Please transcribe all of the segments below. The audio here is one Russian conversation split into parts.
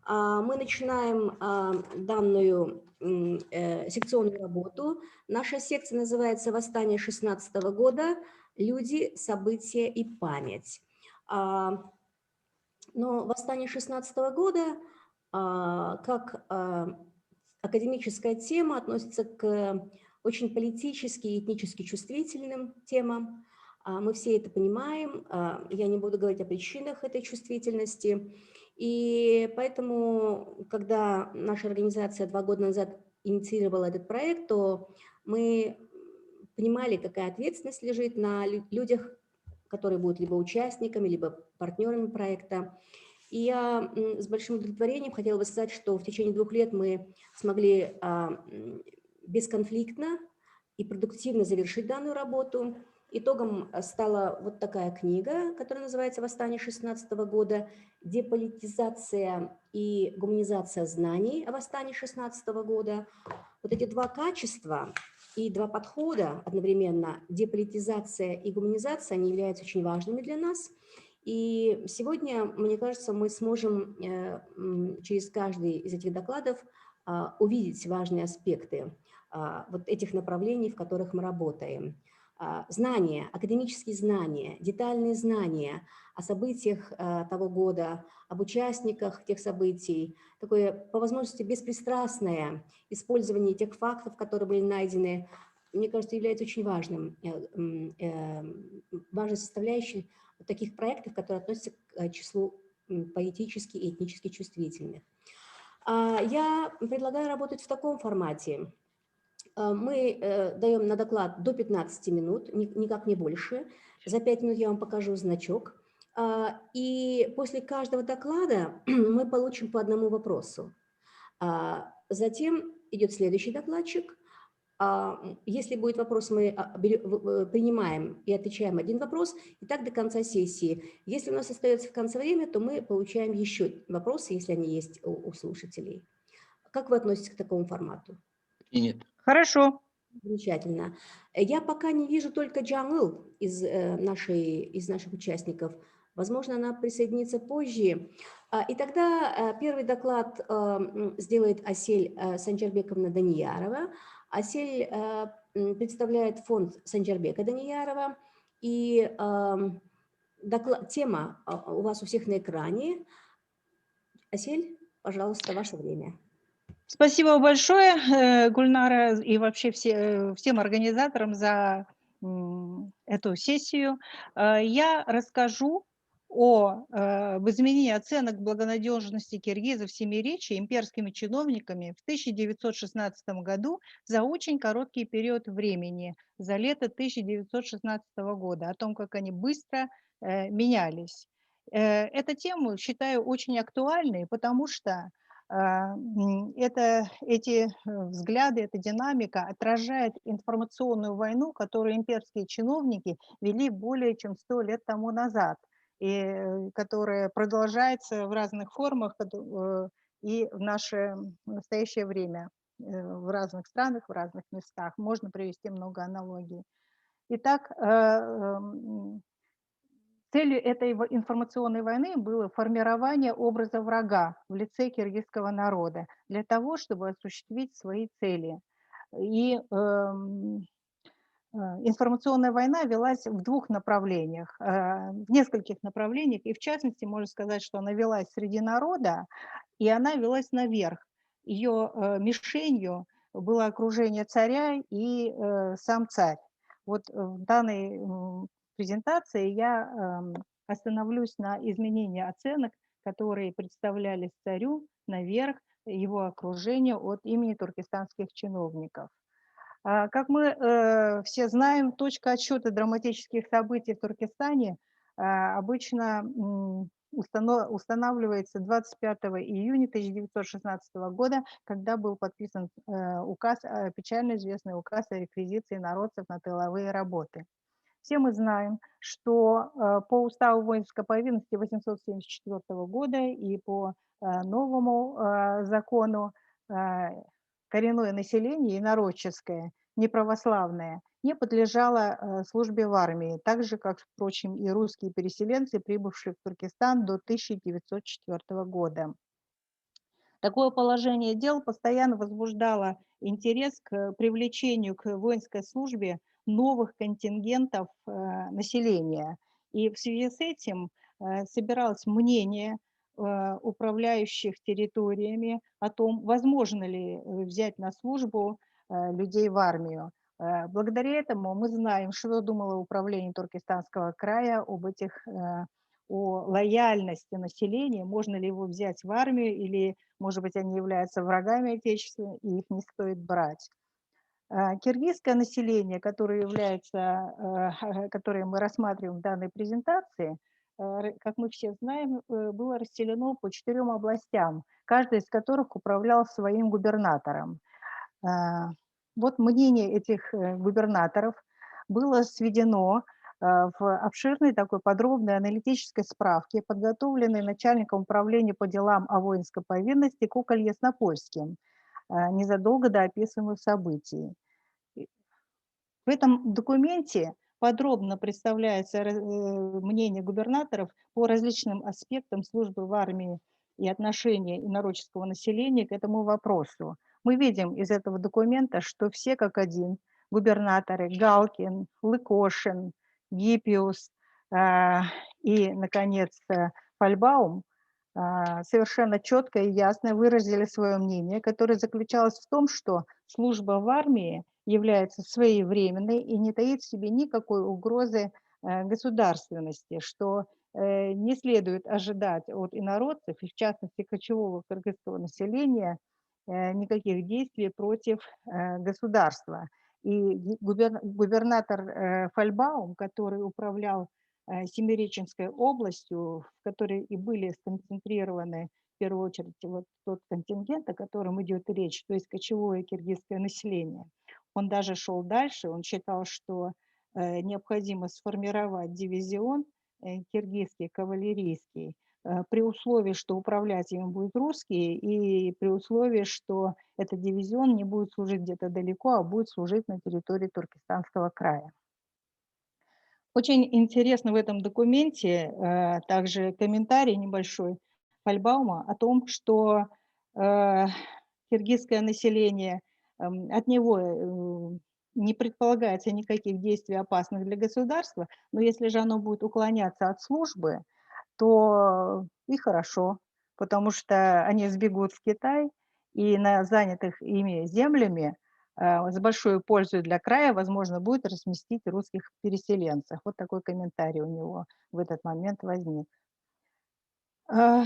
Мы начинаем данную секционную работу. Наша секция называется «Восстание 16-го года. Люди, события и память». Но «Восстание 16-го года» как академическая тема относится к очень политически и этнически чувствительным темам. Мы все это понимаем. Я не буду говорить о причинах этой чувствительности. И поэтому, когда наша организация 2 года назад инициировала этот проект, то мы понимали, какая ответственность лежит на людях, которые будут либо участниками, либо партнерами проекта. И я с большим удовлетворением хотела бы сказать, что в течение 2 лет мы смогли бесконфликтно и продуктивно завершить данную работу. Итогом стала вот такая книга, которая называется «Восстание 16-го года. Деполитизация и гуманизация знаний о восстании 16-го года». Вот эти 2 качества и 2 подхода одновременно, деполитизация и гуманизация, они являются очень важными для нас. И сегодня, мне кажется, мы сможем через каждый из этих докладов увидеть важные аспекты вот этих направлений, в которых мы работаем. Знания, академические знания, детальные знания о событиях того года, об участниках тех событий, такое, по возможности, беспристрастное использование тех фактов, которые были найдены, мне кажется, является очень важной составляющей таких проектов, которые относятся к числу политически и этнически чувствительных. Я предлагаю работать в таком формате. Мы даем на доклад до 15 минут, никак не больше. За 5 минут я вам покажу значок. И после каждого доклада мы получим по одному вопросу. Затем идет следующий докладчик. Если будет вопрос, мы принимаем и отвечаем один вопрос, и так до конца сессии. Если у нас остается в конце время, то мы получаем еще вопросы, если они есть у слушателей. Как вы относитесь к такому формату? Принято. Хорошо. Замечательно. Я пока не вижу только Джангыл из наших участников. Возможно, она присоединится позже. И тогда первый доклад сделает Асель Санжарбековна Даниярова. Асель представляет фонд Санжарбека Даниярова. И тема у вас у всех на экране. Асель, пожалуйста, ваше время. Спасибо большое, Гульнара, и вообще всем организаторам за эту сессию. Я расскажу об изменении оценок благонадежности киргизов в Семиречье имперскими чиновниками в 1916 году за очень короткий период времени, за лето 1916 года, о том, как они быстро менялись. Эту тему считаю очень актуальной, потому что эти взгляды, эта динамика отражает информационную войну, которую имперские чиновники вели более чем 100 лет тому назад, и которая продолжается в разных формах и в наше настоящее время в разных странах, в разных местах. Можно привести много аналогий. Итак, целью этой информационной войны было формирование образа врага в лице киргизского народа для того, чтобы осуществить свои цели. И информационная война велась в 2 направлениях, в нескольких направлениях, и в частности, можно сказать, что она велась среди народа, и она велась наверх. Ее мишенью было окружение царя и сам царь. Вот в данной презентации я остановлюсь на изменении оценок, которые представлялись царю наверх, его окружению от имени туркестанских чиновников. Как мы все знаем, точка отсчета драматических событий в Туркестане обычно устанавливается 25 июня 1916 года, когда был подписан указ, печально известный указ о реквизиции народцев на тыловые работы. Все мы знаем, что по уставу воинской повинности 874 года и по новому закону коренное население, инородческое, неправославное, не подлежало службе в армии, так же, как, впрочем, и русские переселенцы, прибывшие в Туркестан до 1904 года. Такое положение дел постоянно возбуждало интерес к привлечению к воинской службе новых контингентов населения. И в связи с этим собиралось мнение управляющих территориями о том, возможно ли взять на службу людей в армию. Благодаря этому мы знаем, что думало управление Туркестанского края об этих о лояльности населения, можно ли его взять в армию, или, может быть, они являются врагами Отечества, и их не стоит брать. Киргизское население, которое является, которое мы рассматриваем в данной презентации, как мы все знаем, было расселено по 4 областям, каждая из которых управлял своим губернатором. Вот мнение этих губернаторов было сведено в обширной такой подробной аналитической справке, подготовленной начальником управления по делам о воинской повинности Куколь Яснопольским незадолго до описанных событий. В этом документе подробно представляется мнение губернаторов по различным аспектам службы в армии и отношения инородческого населения к этому вопросу. Мы видим из этого документа, что все как один губернаторы Галкин, Лыкошин, Гиппиус и, наконец, Фальбаум совершенно четко и ясно выразили свое мнение, которое заключалось в том, что служба в армии является своевременной и не таит в себе никакой угрозы государственности, что не следует ожидать от инородцев, и в частности кочевого кыргызского населения, никаких действий против государства. И губернатор Фальбаум, который управлял Семиреченской областью, в которой и были сконцентрированы в первую очередь вот тот контингент, о котором идет речь, то есть кочевое киргизское население. Он даже шел дальше, он считал, что необходимо сформировать дивизион киргизский, кавалерийский, при условии, что управлять им будут русские, и при условии, что этот дивизион не будет служить где-то далеко, а будет служить на территории Туркестанского края. Очень интересно в этом документе также комментарий небольшой Фальбаума о том, что киргизское население, от него не предполагается никаких действий опасных для государства, но если же оно будет уклоняться от службы, то и хорошо, потому что они сбегут в Китай, и на занятых ими землями с большой пользой для края возможно будет разместить русских переселенцев. Вот такой комментарий у него в этот момент возник. С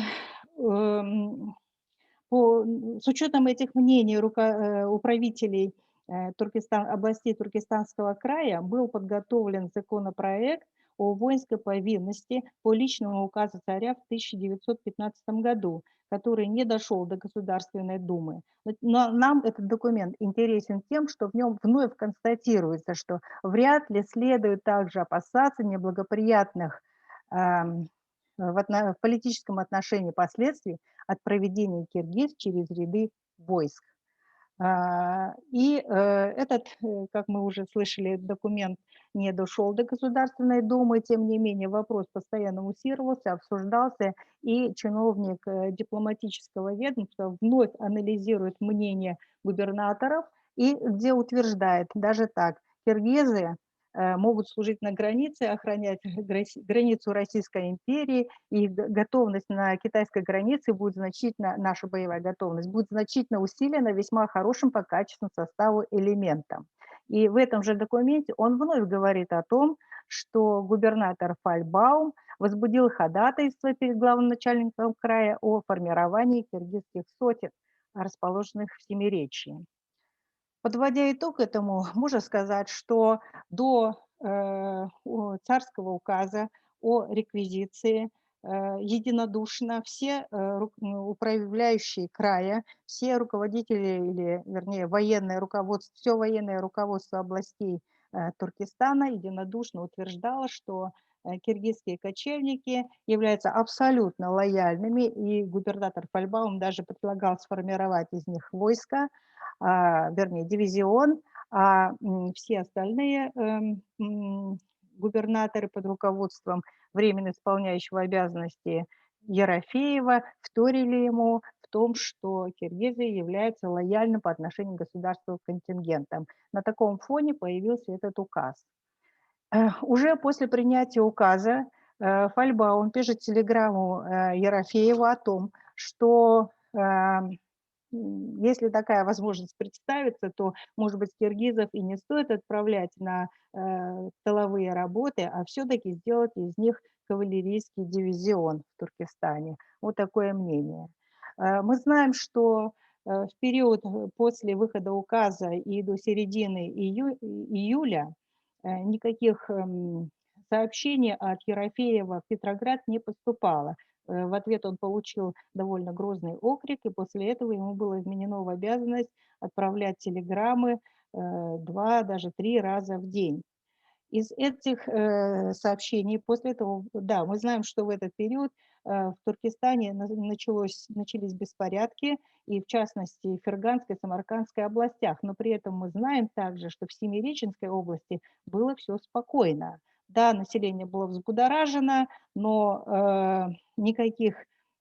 учетом этих мнений управителей областей Туркестанского края был подготовлен законопроект о воинской повинности по личному указу царя в 1915 году, который не дошел до Государственной Думы. Но нам этот документ интересен тем, что в нем вновь констатируется, что вряд ли следует также опасаться неблагоприятных в политическом отношении последствий от проведения киргиз через ряды войск. Этот, как мы уже слышали, документ не дошел до Государственной Думы, тем не менее вопрос постоянно муссировался, обсуждался, и чиновник дипломатического ведомства вновь анализирует мнение губернаторов, и где утверждает даже так: киргизы могут служить на границе, охранять границу Российской империи, и готовность на китайской границе будет значительно, наша боевая готовность будет значительно усилена весьма хорошим по качественному составу элементом. И в этом же документе он вновь говорит о том, что губернатор Фальбаум возбудил ходатайство перед главным начальником края о формировании киргизских сотен, расположенных в Семиречье. Подводя итог этому, можно сказать, что до царского указа о реквизиции единодушно все управляющие края, все руководители, или вернее военное руководство, все военное руководство областей Туркестана единодушно утверждало, что киргизские кочевники являются абсолютно лояльными, и губернатор Фальбаум даже предлагал сформировать из них войско, вернее, дивизион, все остальные губернаторы под руководством временно исполняющего обязанности Ерофеева вторили ему в том, что Киргизия является лояльным по отношению к государству контингентом. На таком фоне появился этот указ. Уже после принятия указа Фальбаум пишет телеграмму Ерофееву о том, что если такая возможность представится, то, может быть, киргизов и не стоит отправлять на тыловые работы, а все-таки сделать из них кавалерийский дивизион в Туркестане. Вот такое мнение. Мы знаем, что в период после выхода указа и до середины июля никаких сообщений от Ерофеева в Петроград не поступало. В ответ он получил довольно грозный окрик, и после этого ему было вменено в обязанность отправлять телеграммы 2, даже 3 раза в день. Из этих сообщений после этого, да, мы знаем, что в этот период в Туркестане начались беспорядки, и в частности в Ферганской, Самаркандской областях, но при этом мы знаем также, что в Семиреченской области было все спокойно. Да, население было взбудоражено, но никаких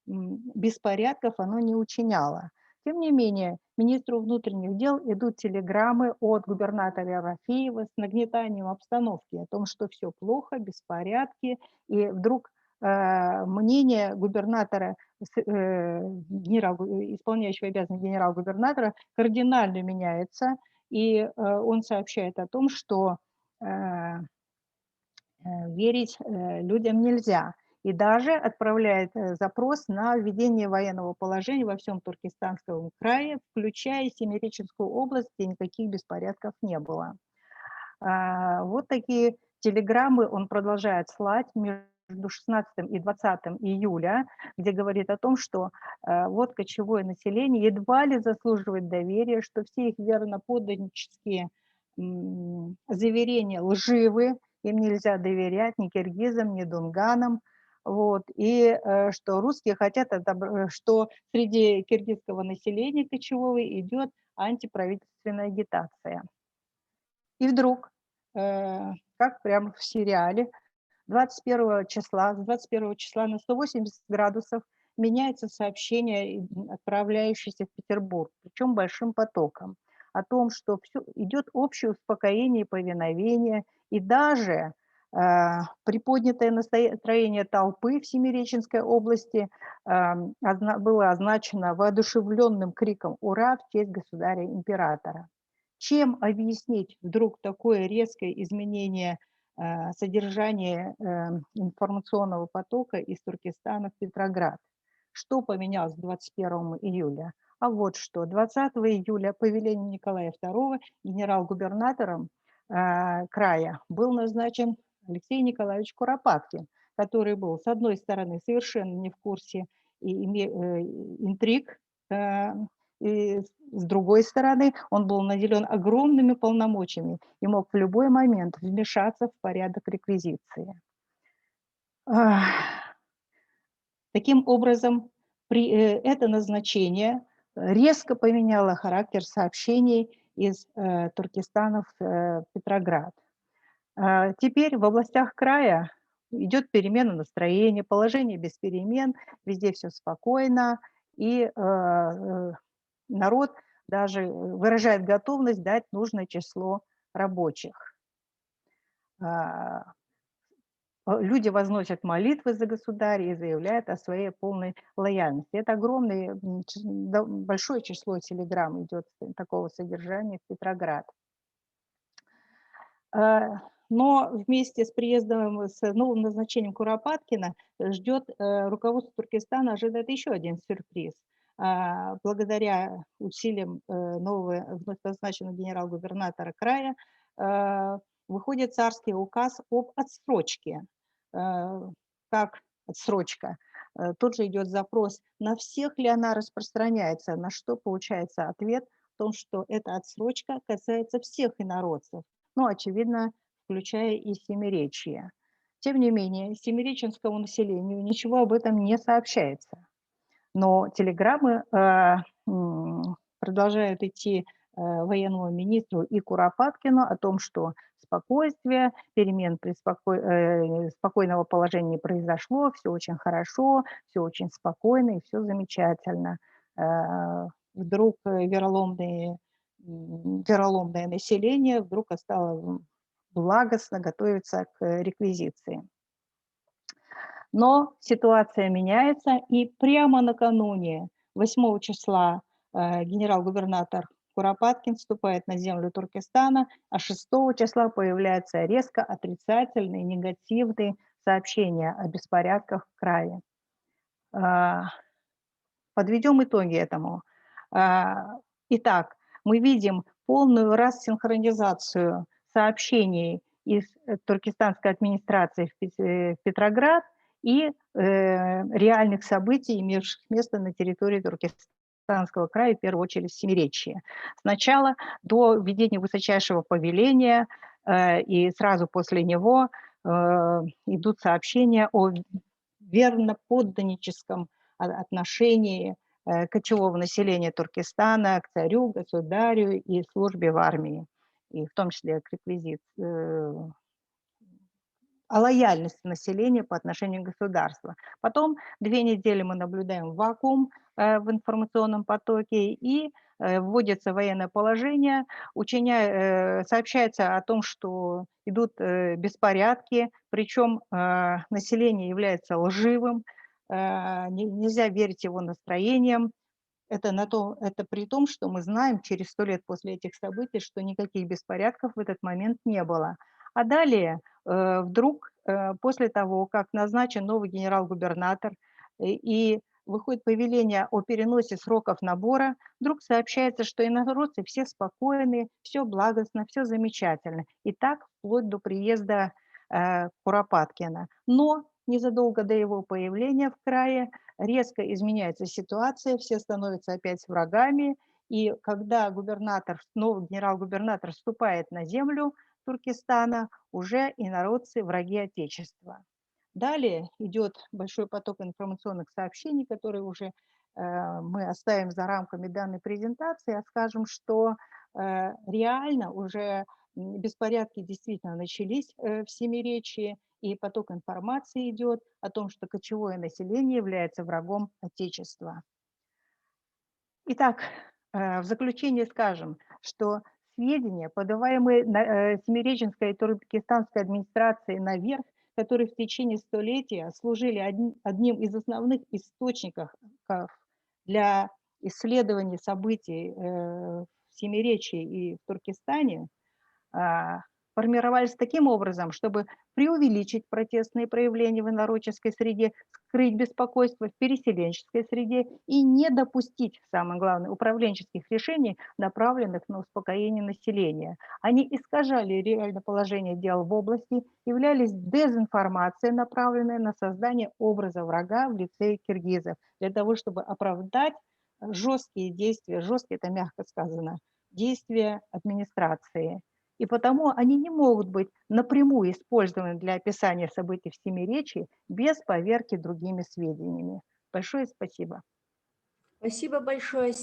беспорядков оно не учиняло. Тем не менее, министру внутренних дел идут телеграммы от губернатора Рафеева с нагнетанием обстановки о том, что все плохо, беспорядки, и вдруг мнение губернатора, исполняющего обязанности генерал-губернатора кардинально меняется, и он сообщает о том, что верить людям нельзя. И даже отправляет запрос на введение военного положения во всем Туркестанском крае, включая Семиреченскую область, где никаких беспорядков не было. Вот такие телеграммы он продолжает слать между 16 и 20 июля, где говорит о том, что вот кочевое население едва ли заслуживает доверия, что все их верноподданнические заверения лживы, им нельзя доверять ни киргизам, ни дунганам. Вот, и что русские хотят, что среди киргизского населения кочевого идет антиправительственная агитация. И вдруг, как прямо в сериале, 21 числа, с 21 числа на 180 градусов меняется сообщение, отправляющееся в Петербург, причем большим потоком, о том, что идет общее успокоение и повиновение, и даже приподнятое настроение толпы в Семиреченской области было означено воодушевленным криком «Ура!» в честь государя-императора. Чем объяснить вдруг такое резкое изменение содержания информационного потока из Туркестана в Петроград? Что поменялось 21 июля? А вот что. 20 июля по велению Николая II генерал-губернатором края был назначен Алексей Николаевич Куропаткин, который был, с одной стороны, совершенно не в курсе интриг, и с другой стороны, он был наделен огромными полномочиями и мог в любой момент вмешаться в порядок реквизиции. Таким образом, это назначение резко поменяло характер сообщений из Туркестана в Петроград. Теперь в областях края идет перемена настроения, положение без перемен, везде все спокойно, и народ даже выражает готовность дать нужное число рабочих. Люди возносят молитвы за государя и заявляют о своей полной лояльности. Это большое число телеграмм идет такого содержания в Петроград. Но вместе с приездом, с новым назначением Куропаткина ждет руководство Туркестана, ожидает еще один сюрприз. Благодаря усилиям нового вновь назначенного генерал-губернатора края выходит царский указ об отсрочке. Как отсрочка? Тут же идет запрос, на всех ли она распространяется, на что получается ответ в том, что эта отсрочка касается всех инородцев, ну, очевидно, включая и Семиречье. Тем не менее, семиреченскому населению ничего об этом не сообщается. Но телеграммы продолжают идти военному министру и Куропаткину о том, что спокойствие, перемен при спокойного положения не произошло, все очень хорошо, все очень спокойно и все замечательно. Вдруг вероломное население вдруг стало благостно готовиться к реквизиции. Но ситуация меняется, и прямо накануне 8 числа генерал-губернатор Куропаткин вступает на землю Туркестана, а 6 числа появляются резко отрицательные, негативные сообщения о беспорядках в крае. Подведем итоги этому. Итак, мы видим полную рассинхронизацию сообщений из туркестанской администрации в Петроград и реальных событий, имевших место на территории Туркестанского края, в первую очередь в Семиречье. Сначала до введения высочайшего повеления и сразу после него идут сообщения о верноподданническом отношении кочевого населения Туркестана к царю, государю и службе в армии, и в том числе к о лояльности населения по отношению к государству. Потом 2 недели мы наблюдаем вакуум в информационном потоке, и вводится военное положение, сообщается о том, что идут беспорядки, причем население является лживым, нельзя верить его настроениям. Это при том, что мы знаем через 100 лет после этих событий, что никаких беспорядков в этот момент не было. А далее вдруг, после того, как назначен новый генерал-губернатор и выходит повеление о переносе сроков набора, вдруг сообщается, что инородцы все спокойны, все благостно, все замечательно. И так вплоть до приезда Куропаткина. Но незадолго до его появления в крае резко изменяется ситуация, все становятся опять врагами, и когда новый генерал-губернатор вступает на землю Туркестана, уже инородцы враги Отечества. Далее идет большой поток информационных сообщений, которые уже мы оставим за рамками данной презентации, а скажем, что реально уже беспорядки действительно начались в Семиречье, и поток информации идет о том, что кочевое население является врагом Отечества. Итак, в заключение скажем, что сведения, подаваемые Семиреченской и туркестанской администрацией наверх, которые в течение столетия служили одним из основных источников для исследования событий в Семиречье и в Туркестане, формировались таким образом, чтобы преувеличить протестные проявления в инородческой среде, скрыть беспокойство в переселенческой среде и не допустить, самое главное, управленческих решений, направленных на успокоение населения. Они искажали реальное положение дел в области, являлись дезинформацией, направленной на создание образа врага в лице киргизов, для того, чтобы оправдать жесткие действия, жесткие, это мягко сказано, действия администрации. И потому они не могут быть напрямую использованы для описания событий в Семиречье без поверки другими сведениями. Большое спасибо. Спасибо большое.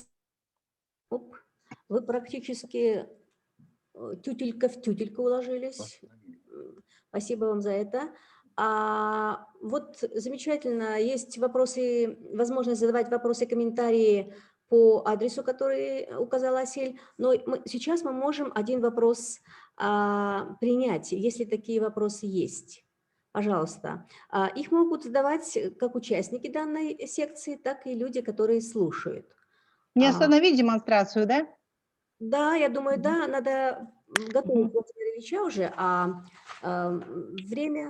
Вы практически тютелька в тютельку уложились. Спасибо вам за это. Вот замечательно, есть вопросы, возможность задавать вопросы, комментарии по адресу, который указала Асель, но сейчас мы можем один вопрос принять, если такие вопросы есть. Пожалуйста. Их могут задавать как участники данной секции, так и люди, которые слушают. Не остановить демонстрацию, да? Да, я думаю, да, надо готовить Владимира Ильича уже, время...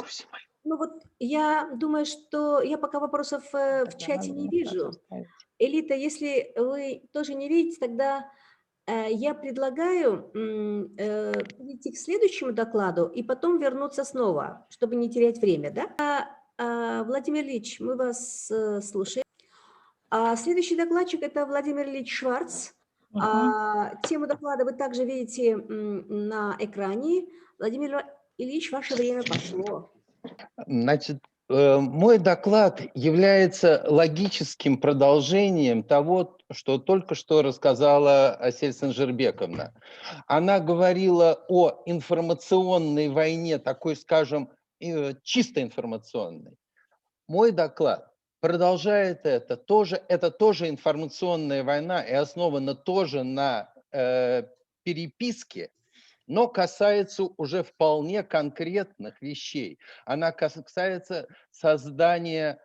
Ну вот я думаю, что я пока вопросов в чате не вижу. Элита, если вы тоже не видите, тогда я предлагаю перейти к следующему докладу и потом вернуться снова, чтобы не терять время, да? Владимир Ильич, мы вас слушаем. Следующий докладчик – это Владимир Ильич Шварц. Тему доклада вы также видите на экране. Владимир Ильич, ваше время пошло. Значит, мой доклад является логическим продолжением того, что только что рассказала Асель Санжирбековна. Она говорила о информационной войне, такой, скажем, чисто информационной. Мой доклад продолжает это тоже информационная война и основана тоже на переписке, но касается уже вполне конкретных вещей. Она касается создания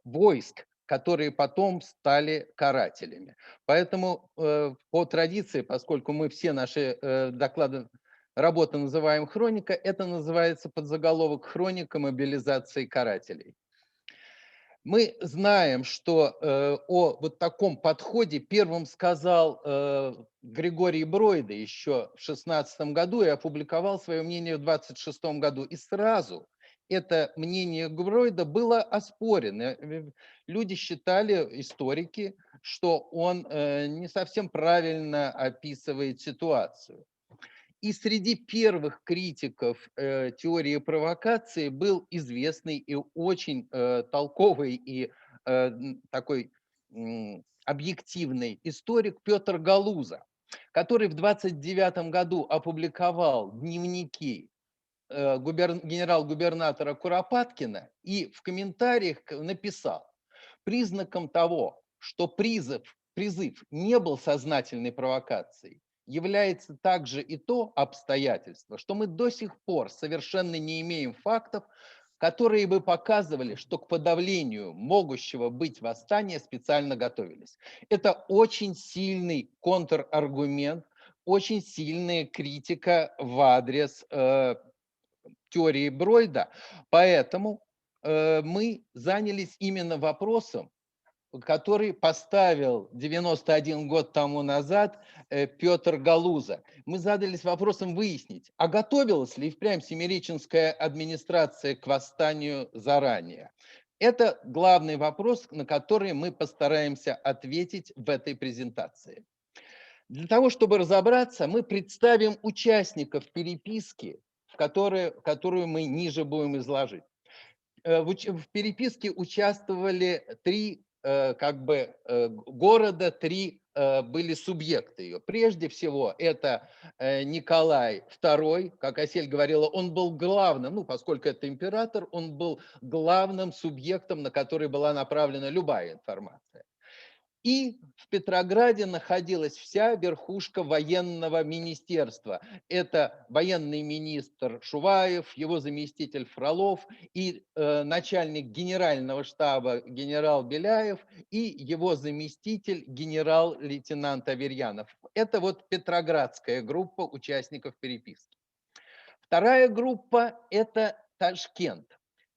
войск, которые потом стали карателями. Поэтому по традиции, поскольку мы все наши доклады, работы называем хроника, это называется подзаголовок «Хроника мобилизации карателей». Мы знаем, что о вот таком подходе первым сказал Григорий Бройда еще в 16 году и опубликовал свое мнение в 26 году. И сразу это мнение Бройда было оспорено. Люди считали, историки, что он не совсем правильно описывает ситуацию. И среди первых критиков теории провокации был известный и очень толковый и такой объективный историк Петр Галуза, который в 29 году опубликовал дневники генерал-губернатора Куропаткина и в комментариях написал: признаком того, что призыв не был сознательной провокацией, является также и то обстоятельство, что мы до сих пор совершенно не имеем фактов, которые бы показывали, что к подавлению могущего быть восстания специально готовились. Это очень сильный контраргумент, очень сильная критика в адрес теории Бройда, поэтому мы занялись именно вопросом, который поставил 91 год тому назад Петр Галуза. Мы задались вопросом выяснить, а готовилась ли впрямь Семиреченская администрация к восстанию заранее. Это главный вопрос, на который мы постараемся ответить в этой презентации. Для того, чтобы разобраться, мы представим участников переписки, которую мы ниже будем изложить. В переписке участвовали три города, три были субъекты ее. Прежде всего, это Николай II, как Асель говорила, он был главным, ну, поскольку это император, он был главным субъектом, на который была направлена любая информация. И в Петрограде находилась вся верхушка военного министерства. Это военный министр Шуваев, его заместитель Фролов и начальник генерального штаба генерал Беляев и его заместитель генерал-лейтенант Аверьянов. Это вот петроградская группа участников переписки. Вторая группа – это Ташкент.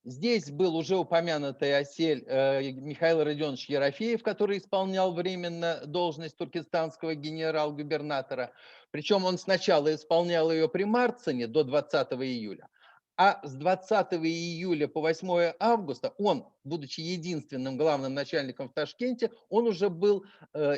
Здесь был уже упомянутый Асель Михаил Родионович Ерофеев, который исполнял временно должность туркестанского генерал-губернатора. Причем он сначала исполнял ее при Марцине до 20 июля, а с 20 июля по 8 августа он, будучи единственным главным начальником в Ташкенте, он уже был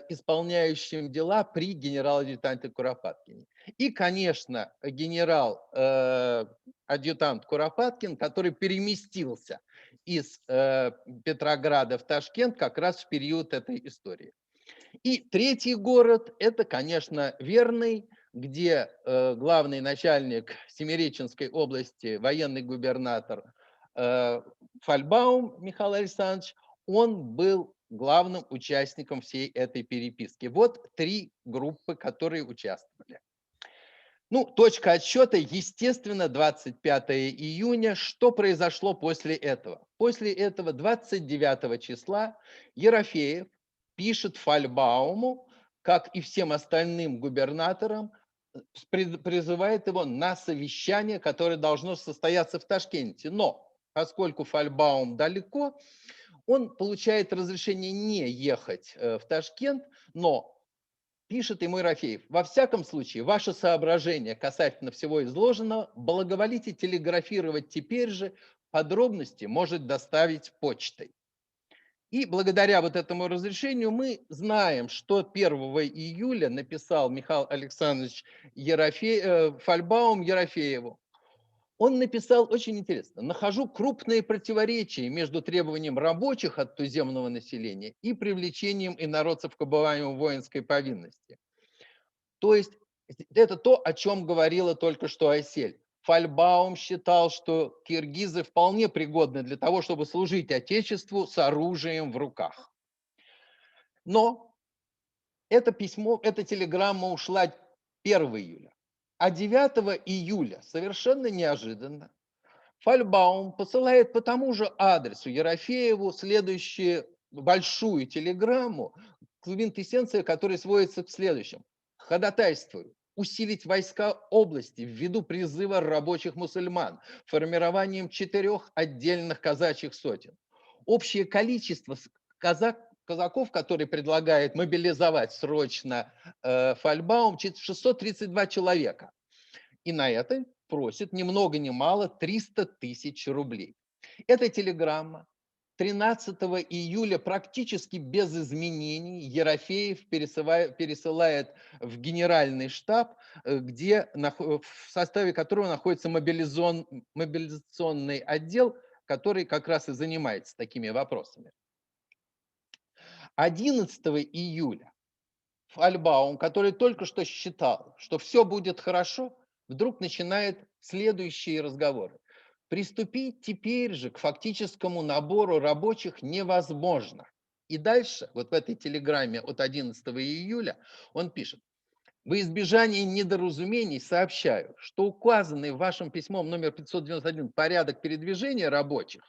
исполняющим дела при генерал-адъютанте Куропаткине. И, конечно, генерал-адъютант Куропаткин, который переместился из Петрограда в Ташкент как раз в период этой истории. И третий город – это, конечно, Верный, где главный начальник Семиреченской области, военный губернатор Фальбаум Михаил Александрович, он был главным участником всей этой переписки. Вот три группы, которые участвовали. Ну, точка отсчета, естественно, 25 июня. Что произошло после этого? После этого 29 числа Ерофеев пишет Фальбауму, как и всем остальным губернаторам, призывает его на совещание, которое должно состояться в Ташкенте. Но поскольку Фальбаум далеко, он получает разрешение не ехать в Ташкент, но пишет ему Ерофеев: во всяком случае, ваше соображение касательно всего изложенного благоволите телеграфировать теперь же, подробности может доставить почтой. И благодаря вот этому разрешению мы знаем, что 1 июля написал Михаил Александрович Фальбаум Ерофееву. Он написал очень интересно. Нахожу крупные противоречия между требованием рабочих от туземного населения и привлечением инородцев к обыванию воинской повинности. То есть это то, о чем говорила только что Осель. Фальбаум считал, что киргизы вполне пригодны для того, чтобы служить Отечеству с оружием в руках. Но это письмо, эта телеграмма ушла 1 июля. А 9 июля, совершенно неожиданно, Фальбаум посылает по тому же адресу Ерофееву следующую большую телеграмму, квинтэссенция которой сводится к следующему. Ходатайствую усилить войска области ввиду призыва рабочих мусульман формированием 4 отдельных казачьих сотен. Общее количество казаков, которые предлагает мобилизовать срочно Фальбаум, 632 человека. И на это просит ни много ни мало 300 тысяч рублей. Эта телеграмма 13 июля практически без изменений Ерофеев пересылает в генеральный штаб, где, в составе которого находится мобилизационный отдел, который как раз и занимается такими вопросами. 11 июля Фальбаум, который только что считал, что все будет хорошо, вдруг начинает следующие разговоры. Приступить теперь же к фактическому набору рабочих невозможно. И дальше, вот в этой телеграмме от 11 июля, он пишет. Во избежание недоразумений сообщаю, что указанный в вашем письмом номер 591 порядок передвижения рабочих,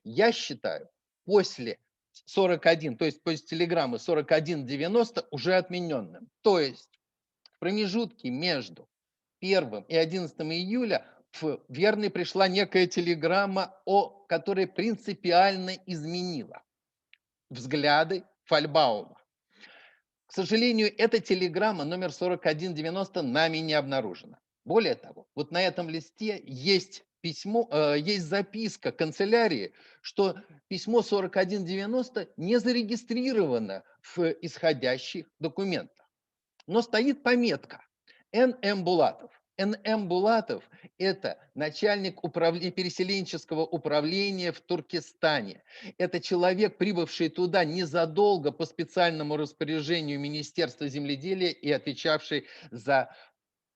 я считаю, после 41, то есть после телеграммы 41.90 уже отмененным. То есть в промежутке между 1 и 11 июля в Верный пришла некая телеграмма, которая принципиально изменила взгляды Фальбаума. К сожалению, эта телеграмма номер 4190 нами не обнаружена. Более того, вот на этом листе есть письмо, есть записка канцелярии, что письмо 4190 не зарегистрировано в исходящих документах. Но стоит пометка Н.М. Булатов. Н.М. Булатов – это начальник переселенческого управления в Туркестане. Это человек, прибывший туда незадолго по специальному распоряжению Министерства земледелия и отвечавший за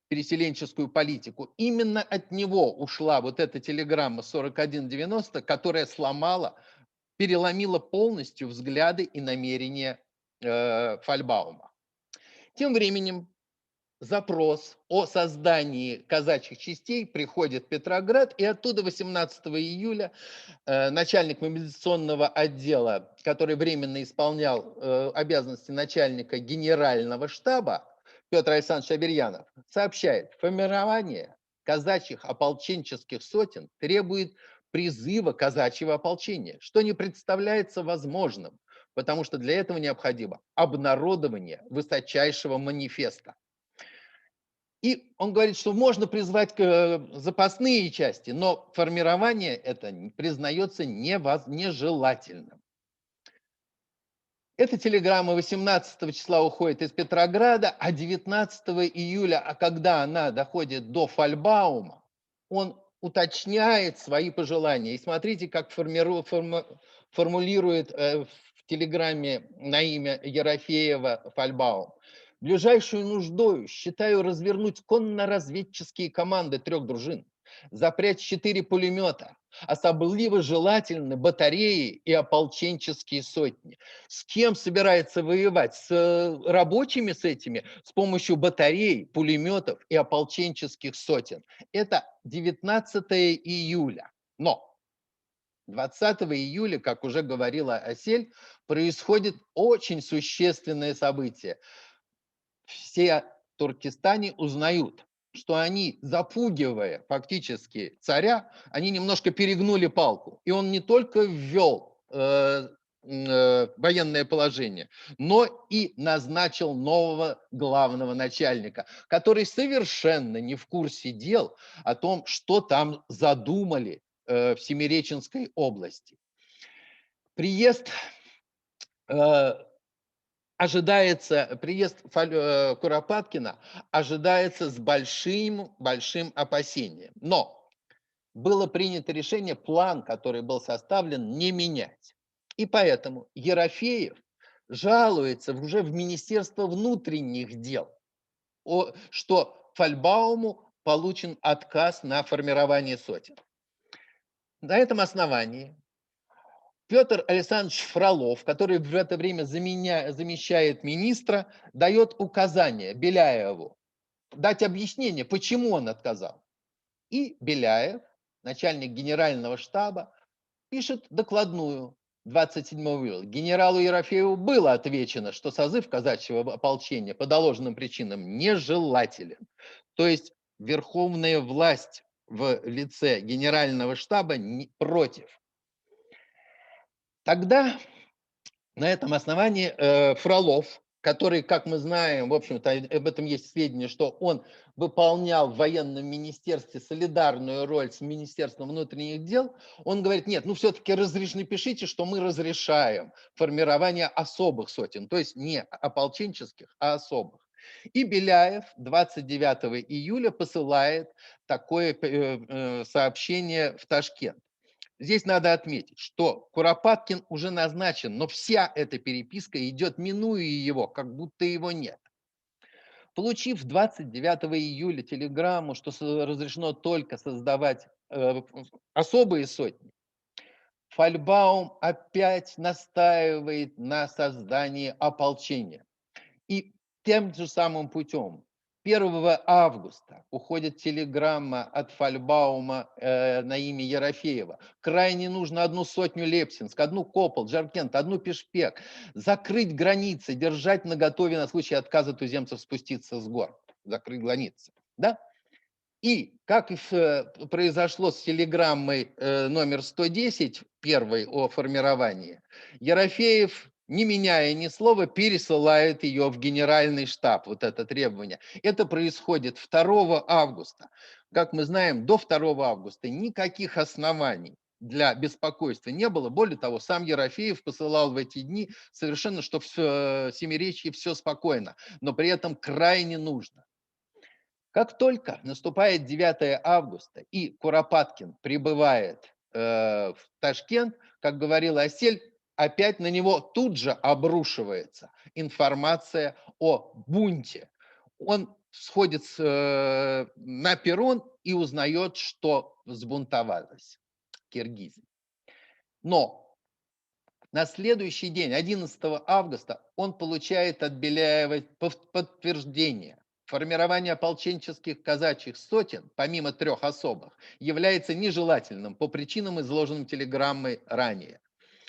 переселенческую политику. Именно от него ушла вот эта телеграмма 4190, которая переломила полностью взгляды и намерения Фальбаума. Тем временем запрос о создании казачьих частей приходит в Петроград, и оттуда 18 июля начальник мобилизационного отдела, который временно исполнял обязанности начальника генерального штаба, Петр Александрович Аверьянов, сообщает, формирование казачьих ополченческих сотен требует призыва казачьего ополчения, что не представляется возможным, потому что для этого необходимо обнародование высочайшего манифеста. И он говорит, что можно призвать запасные части, но формирование это признается нежелательным. Эта телеграмма 18 числа уходит из Петрограда, а 19 июля, когда она доходит до Фальбаума, он уточняет свои пожелания. И смотрите, как формулирует в телеграмме на имя Ерофеева Фальбаум. Ближайшую нуждою считаю развернуть конно-разведческие команды 3 дружин, запрячь 4 пулемета, особливо желательны батареи и ополченческие сотни. С кем собирается воевать? С рабочими с этими? С помощью батарей, пулеметов и ополченческих сотен. Это 19 июля. Но 20 июля, как уже говорила Осель, происходит очень существенное событие. Все в Туркестане узнают, что они, запугивая фактически царя, они немножко перегнули палку. И он не только ввел военное положение, но и назначил нового главного начальника, который совершенно не в курсе дел о том, что там задумали в Семиреченской области. Приезд Куропаткина ожидается с большим опасением. Но было принято решение план, который был составлен, не менять. И поэтому Ерофеев жалуется уже в Министерство внутренних дел, что Фальбауму получен отказ на формирование сотен. На этом основании Петр Александрович Фролов, который в это время замещает министра, дает указание Беляеву дать объяснение, почему он отказал. И Беляев, начальник генерального штаба, пишет докладную 27 июля. Генералу Ерофееву было отвечено, что созыв казачьего ополчения по доложенным причинам нежелателен. То есть верховная власть в лице генерального штаба против. Тогда на этом основании Фролов, который, как мы знаем, в общем-то, об этом есть сведения, что он выполнял в военном министерстве солидарную роль с Министерством внутренних дел, он говорит, нет, ну все-таки напишите, что мы разрешаем формирование особых сотен, то есть не ополченческих, а особых. И Беляев 29 июля посылает такое сообщение в Ташкент. Здесь надо отметить, что Куропаткин уже назначен, но вся эта переписка идет, минуя его, как будто его нет. Получив 29 июля телеграмму, что разрешено только создавать особые сотни, Фальбаум опять настаивает на создании ополчения. И тем же самым путем 1 августа уходит телеграмма от Фальбаума на имя Ерофеева. Крайне нужно 1 сотню Лепсинск, 1 Копол, Джаркент, 1 Пешпек. Закрыть границы, держать наготове на случай отказа туземцев спуститься с гор. Закрыть границы. Да? И как произошло с телеграммой номер 110, первой о формировании, Ерофеев, не меняя ни слова, пересылает ее в генеральный штаб, вот это требование. Это происходит 2 августа. Как мы знаем, до 2 августа никаких оснований для беспокойства не было. Более того, сам Ерофеев посылал в эти дни совершенно, что в Семиречье все спокойно, но при этом крайне нужно. Как только наступает 9 августа и Куропаткин прибывает в Ташкент, как говорил Асель, опять на него тут же обрушивается информация о бунте. Он сходит на перрон и узнает, что взбунтовалась Киргизия. Но на следующий день, 11 августа, он получает от Беляева подтверждение. Формирование ополченческих казачьих сотен, помимо 3 особых, является нежелательным по причинам, изложенным телеграммой ранее.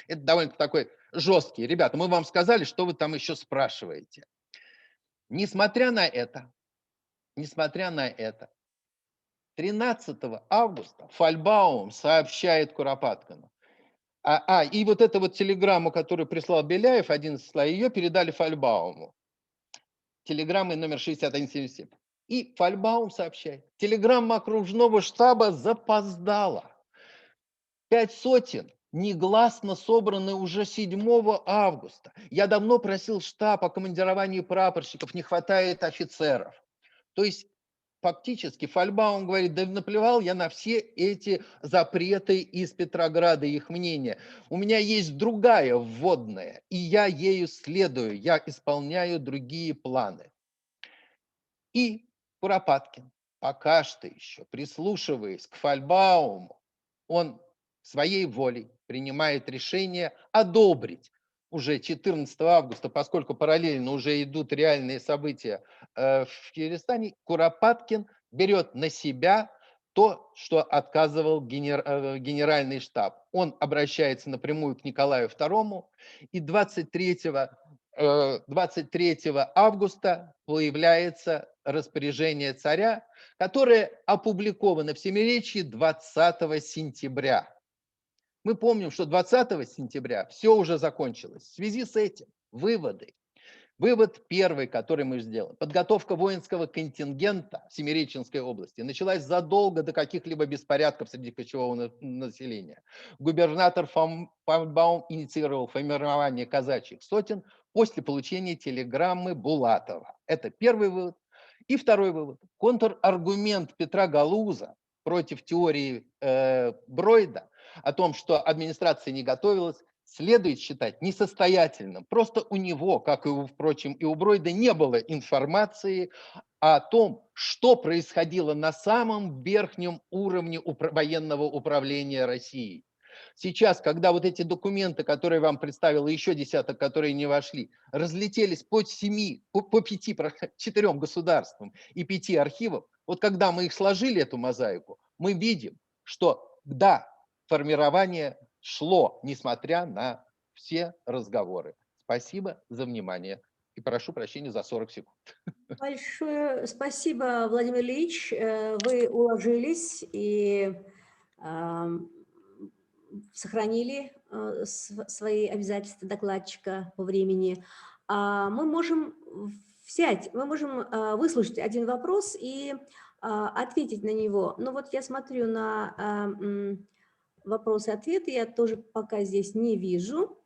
Это довольно такой жесткий. Ребята, мы вам сказали, что вы там еще спрашиваете. Несмотря на это, 13 августа Фальбаум сообщает Куропаткину. И вот эту вот телеграмму, которую прислал Беляев, 11 ее передали Фальбауму. Телеграммой номер 6177. И Фальбаум сообщает, телеграмма окружного штаба запоздала. 5 сотен негласно собраны уже 7 августа. Я давно просил штаб о командировании прапорщиков, не хватает офицеров. То есть фактически Фальбаум говорит, да наплевал я на все эти запреты из Петрограда, их мнение. У меня есть другая вводная, и я ею следую, я исполняю другие планы. И Куропаткин, пока что еще прислушиваясь к Фальбауму, он своей волей принимает решение одобрить уже 14 августа, поскольку параллельно уже идут реальные события в Киргизстане, Куропаткин берет на себя то, что отказывал генеральный штаб. Он обращается напрямую к Николаю II, и 23 августа появляется распоряжение царя, которое опубликовано в Семиречье 20 сентября. Мы помним, что 20 сентября все уже закончилось. В связи с этим выводы. Вывод первый, который мы сделали. Подготовка воинского контингента в Семиреченской области началась задолго до каких-либо беспорядков среди кочевого населения. Губернатор Фальбаум инициировал формирование казачьих сотен после получения телеграммы Булатова. Это первый вывод. И второй вывод. Контраргумент Петра Галуза против теории Бройда о том, что администрация не готовилась, следует считать несостоятельным. Просто у него, как и, впрочем, и у Бройда, не было информации о том, что происходило на самом верхнем уровне военного управления Россией. Сейчас, когда вот эти документы, которые вам представила, еще десяток, которые не вошли, разлетелись по 4 государствам и 5 архивам, вот когда мы их сложили, эту мозаику, мы видим, что да, формирование шло, несмотря на все разговоры. Спасибо за внимание. И прошу прощения за 40 секунд. Большое спасибо, Владимир Ильич. Вы уложились и сохранили свои обязательства докладчика по времени. Мы можем выслушать один вопрос и ответить на него. Но вот я смотрю на вопросы и ответы, я тоже пока здесь не вижу.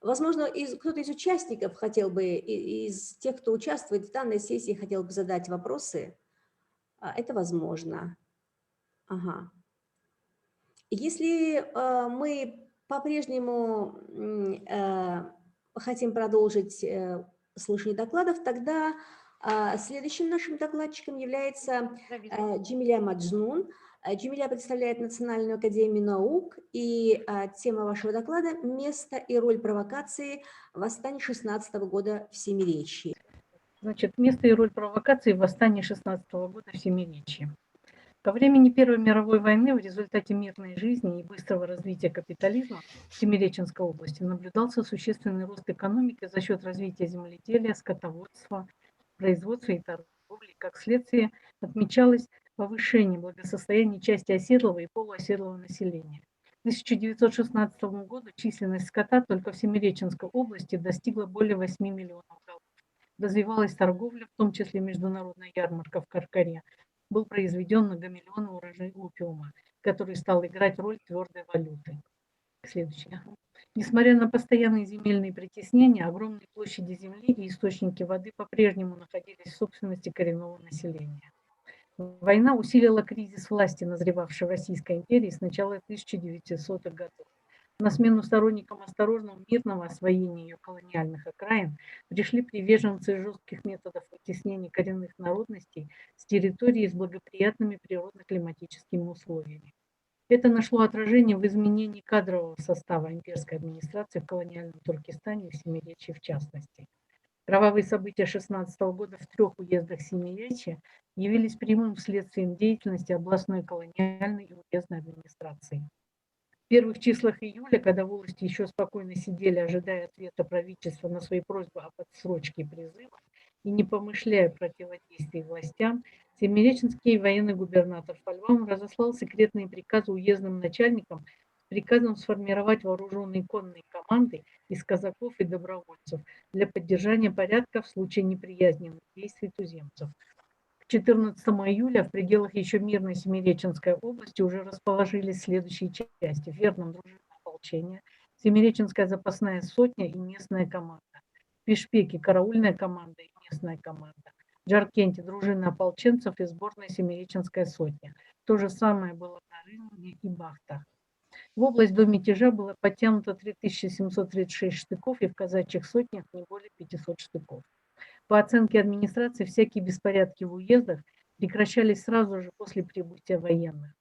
Возможно, кто-то из участников хотел бы, из тех, кто участвует в данной сессии, хотел бы задать вопросы. Это возможно. Ага. Если мы по-прежнему хотим продолжить слушание докладов, тогда следующим нашим докладчиком является Джемиля Маджнун. Джемиля представляет Национальную академию наук, и тема вашего доклада – место и роль провокации в восстании 16 года в Семиречье. Значит, место и роль провокации в восстании 16 года в Семиречье. Ко времени Первой мировой войны в результате мирной жизни и быстрого развития капитализма в Семиреченской области наблюдался существенный рост экономики за счет развития земледелия, скотоводства, производства и торговли. Как следствие, отмечалось повышение благосостояния части оседлого и полуоседлого населения. К 1916 году численность скота только в Семиреченской области достигла более 8 миллионов голов. Развивалась торговля, в том числе международная ярмарка в Каркаре. Был произведен многомиллионный урожай опиума, который стал играть роль твердой валюты. Следующее. Несмотря на постоянные земельные притеснения, огромные площади земли и источники воды по-прежнему находились в собственности коренного населения. Война усилила кризис власти, назревавшей в Российской империи с начала 1900-х годов. На смену сторонникам осторожного мирного освоения ее колониальных окраин пришли приверженцы жестких методов вытеснения коренных народностей с территории с благоприятными природно-климатическими условиями. Это нашло отражение в изменении кадрового состава имперской администрации в колониальном Туркестане и в Семиречье в частности. Кровавые события 16 года в 3 уездах Семиречья явились прямым следствием деятельности областной колониальной и уездной администрации. В первых числах июля, когда в области еще спокойно сидели, ожидая ответа правительства на свои просьбы об отсрочке призыва и не помышляя противодействия властям, Семиреченский военный губернатор Фальвам разослал секретные приказы уездным начальникам с приказом сформировать вооруженные конные команды из казаков и добровольцев для поддержания порядка в случае неприязненных действий туземцев. К 14 июля в пределах еще мирной Семиреченской области уже расположились следующие части: Верном дружинное ополчение, Семиреченская запасная сотня и местная команда, Пешпеки караульная команда и местная команда, Джаркенте дружина ополченцев и сборная Семиреченская сотня. То же самое было на Рынге и Бахтах. В область до мятежа было подтянуто 3736 штыков и в казачьих сотнях не более 500 штыков. По оценке администрации, всякие беспорядки в уездах прекращались сразу же после прибытия военных.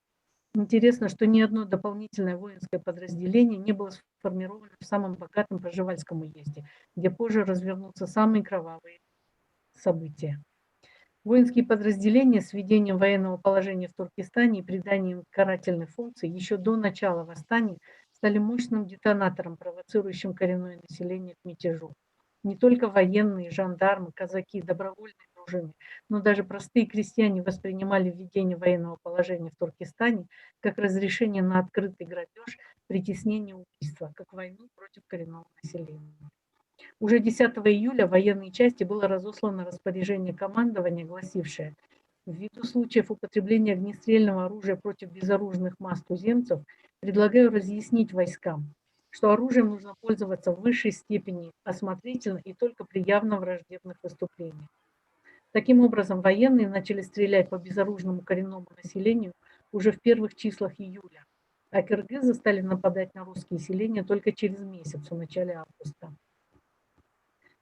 Интересно, что ни одно дополнительное воинское подразделение не было сформировано в самом богатом Пржевальском уезде, где позже развернутся самые кровавые события. Воинские подразделения с введением военного положения в Туркестане и приданием карательной функции еще до начала восстания стали мощным детонатором, провоцирующим коренное население к мятежу. Не только военные, жандармы, казаки, добровольные дружины, но даже простые крестьяне воспринимали введение военного положения в Туркестане как разрешение на открытый грабеж, притеснение, убийство, как войну против коренного населения. Уже 10 июля в военные части было разослано распоряжение командования, гласившее: ввиду случаев употребления огнестрельного оружия против безоружных масс туземцев, предлагаю разъяснить войскам, что оружием нужно пользоваться в высшей степени осмотрительно и только при явно враждебных выступлениях. Таким образом, военные начали стрелять по безоружному коренному населению уже в первых числах июля, а киргизы стали нападать на русские селения только через месяц, в начале августа.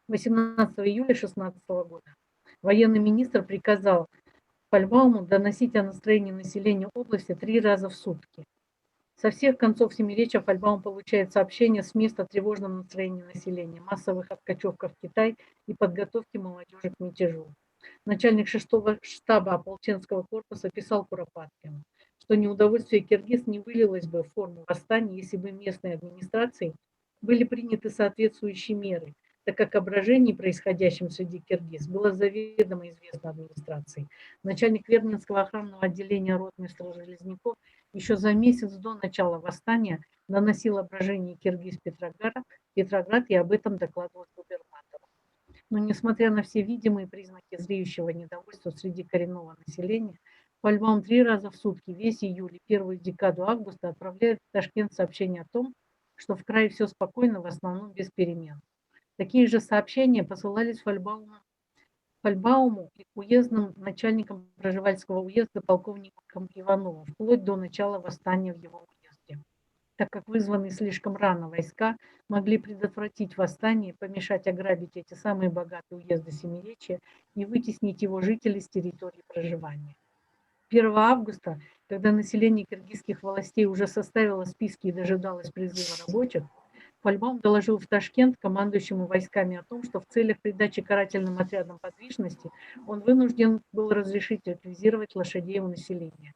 18 июля 2016 года военный министр приказал Фольбауму доносить о настроении населения области 3 раза в сутки. Со всех концов Семиречья Фольбаум получает сообщения с места о тревожном настроении населения, массовых откачевках в Китай и подготовке молодежи к мятежу. Начальник 6-го штаба ополченского корпуса писал Куропаткину, что неудовольствие киргиз не вылилось бы в форму восстания, если бы местной администрацией были приняты соответствующие меры, так как о брожении, происходящем среди киргиз, было заведомо известно администрации. Начальник Вернинского охранного отделения ротмистр Железняков еще за месяц до начала восстания наносил о брожении киргиз Петроград и об этом докладывал губернатору. Но несмотря на все видимые признаки зреющего недовольства среди коренного населения, Фольбаум 3 раза в сутки, весь июль и первую декаду августа отправляет в Ташкент сообщение о том, что в крае все спокойно, в основном без перемен. Такие же сообщения посылались Фольбауму и уездным начальникам Пржевальского уезда полковником Ивановым, вплоть до начала восстания в его уезде. Так как вызванные слишком рано войска могли предотвратить восстание, помешать ограбить эти самые богатые уезды Семиречья и вытеснить его жителей с территории проживания. 1 августа, когда население киргизских властей уже составило списки и дожидалось призыва рабочих, Фольбаум доложил в Ташкент командующему войсками о том, что в целях придачи карательным отрядам подвижности он вынужден был разрешить реквизировать лошадей у населения.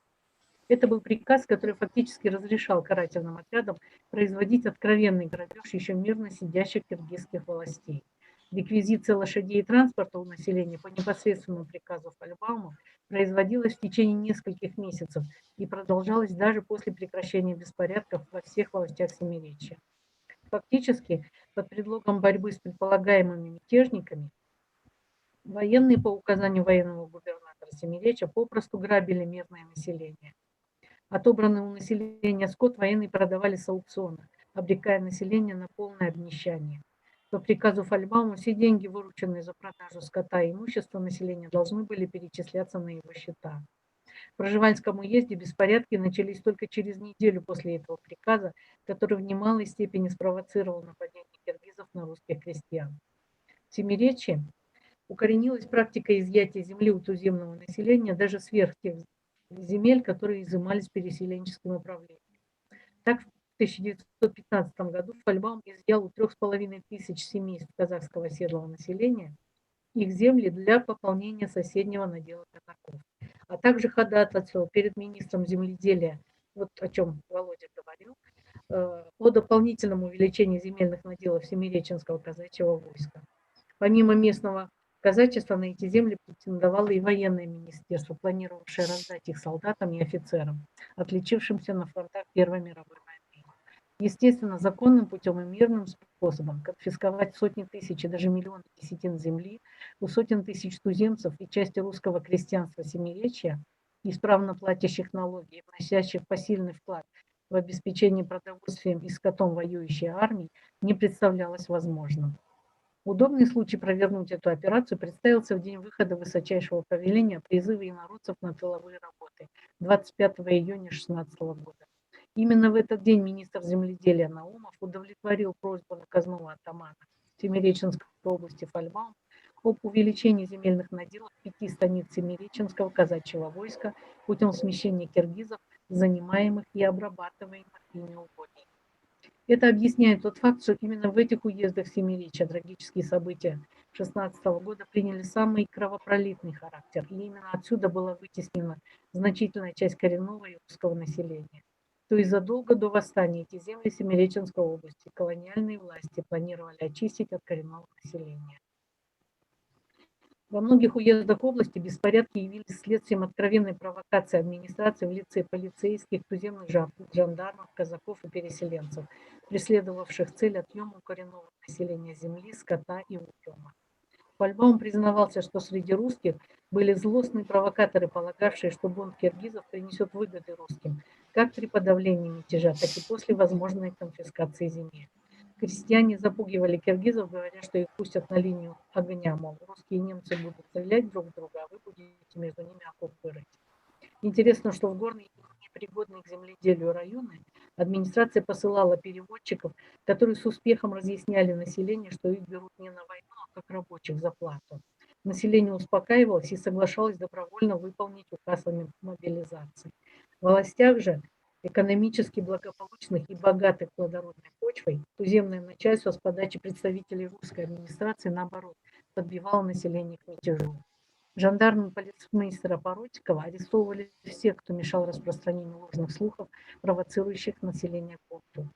Это был приказ, который фактически разрешал карательным отрядам производить откровенный грабеж еще мирно сидящих киргизских властей. Реквизиция лошадей и транспорта у населения по непосредственному приказу Фольбаума производилась в течение нескольких месяцев и продолжалась даже после прекращения беспорядков во всех властях Семиречья. Фактически, под предлогом борьбы с предполагаемыми мятежниками, военные по указанию военного губернатора Семиречья попросту грабили мирное население. Отобранный у населения скот военные продавали с аукциона, обрекая население на полное обнищание. По приказу Фольбаума все деньги, вырученные за продажу скота и имущества населения, должны были перечисляться на его счета. В Пржевальском уезде беспорядки начались только через неделю после этого приказа, который в немалой степени спровоцировал нападение киргизов на русских крестьян. В Семиречье укоренилась практика изъятия земли у туземного населения даже сверх тех земель, которые изымались переселенческим управлением. Так, в 1915 году Фольбаум изъял у 3500 семейств казахского оседлого населения их земли для пополнения соседнего надела казаков, а также ходатайствовал перед министром земледелия, вот о чем Володя говорил, о дополнительном увеличении земельных наделов Семиреченского казачьего войска. Помимо местного казачества на эти земли претендовало и военное министерство, планировавшее раздать их солдатам и офицерам, отличившимся на фронтах Первой мировой войны. Естественно, законным путем и мирным способом конфисковать сотни тысяч и даже миллионы десятин земли у сотен тысяч туземцев и части русского крестьянства Семиречья, исправно платящих налоги и вносящих посильный вклад в обеспечение продовольствием и скотом воюющей армии, не представлялось возможным. Удобный случай провернуть эту операцию представился в день выхода высочайшего повеления о призыве инородцев на тыловые работы 25 июня 2016 года. Именно в этот день министр земледелия Наумов удовлетворил просьбу наказного атамана Семиреченской области Фольбаум об увеличении земельных наделов 5 станиц Семиреченского казачьего войска путем смещения киргизов, занимаемых и обрабатываемых ими угодий. Это объясняет тот факт, что именно в этих уездах Семиречья трагические события 2016 года приняли самый кровопролитный характер, и именно отсюда была вытеснена значительная часть коренного и русского населения. То есть задолго до восстания эти земли Семиреченской области колониальные власти планировали очистить от коренного населения. Во многих уездах области беспорядки явились следствием откровенной провокации администрации в лице полицейских, туземных жандармов, казаков и переселенцев, преследовавших цель отъема у коренного населения земли, скота и уема. Фольбаум признавался, что среди русских были злостные провокаторы, полагавшие, что бунт киргизов принесет выгоды русским, как при подавлении мятежа, так и после возможной конфискации земель. Крестьяне запугивали киргизов, говоря, что их пустят на линию огня, мол, русские и немцы будут стрелять друг в друга, а вы будете между ними окоп вырыть. Интересно, что в горной непригодные к земледелию районы, администрация посылала переводчиков, которые с успехом разъясняли населению, что их берут не на войну, а как рабочих за плату. Население успокаивалось и соглашалось добровольно выполнить указ о мобилизации. В властях же, экономически благополучных и богатых плодородной почвой, туземное начальство с подачи представителей русской администрации, наоборот, подбивало население к мятежу. Жандармы полицмейстера Поротикова арестовывали всех, кто мешал распространению ложных слухов, провоцирующих население к бунту.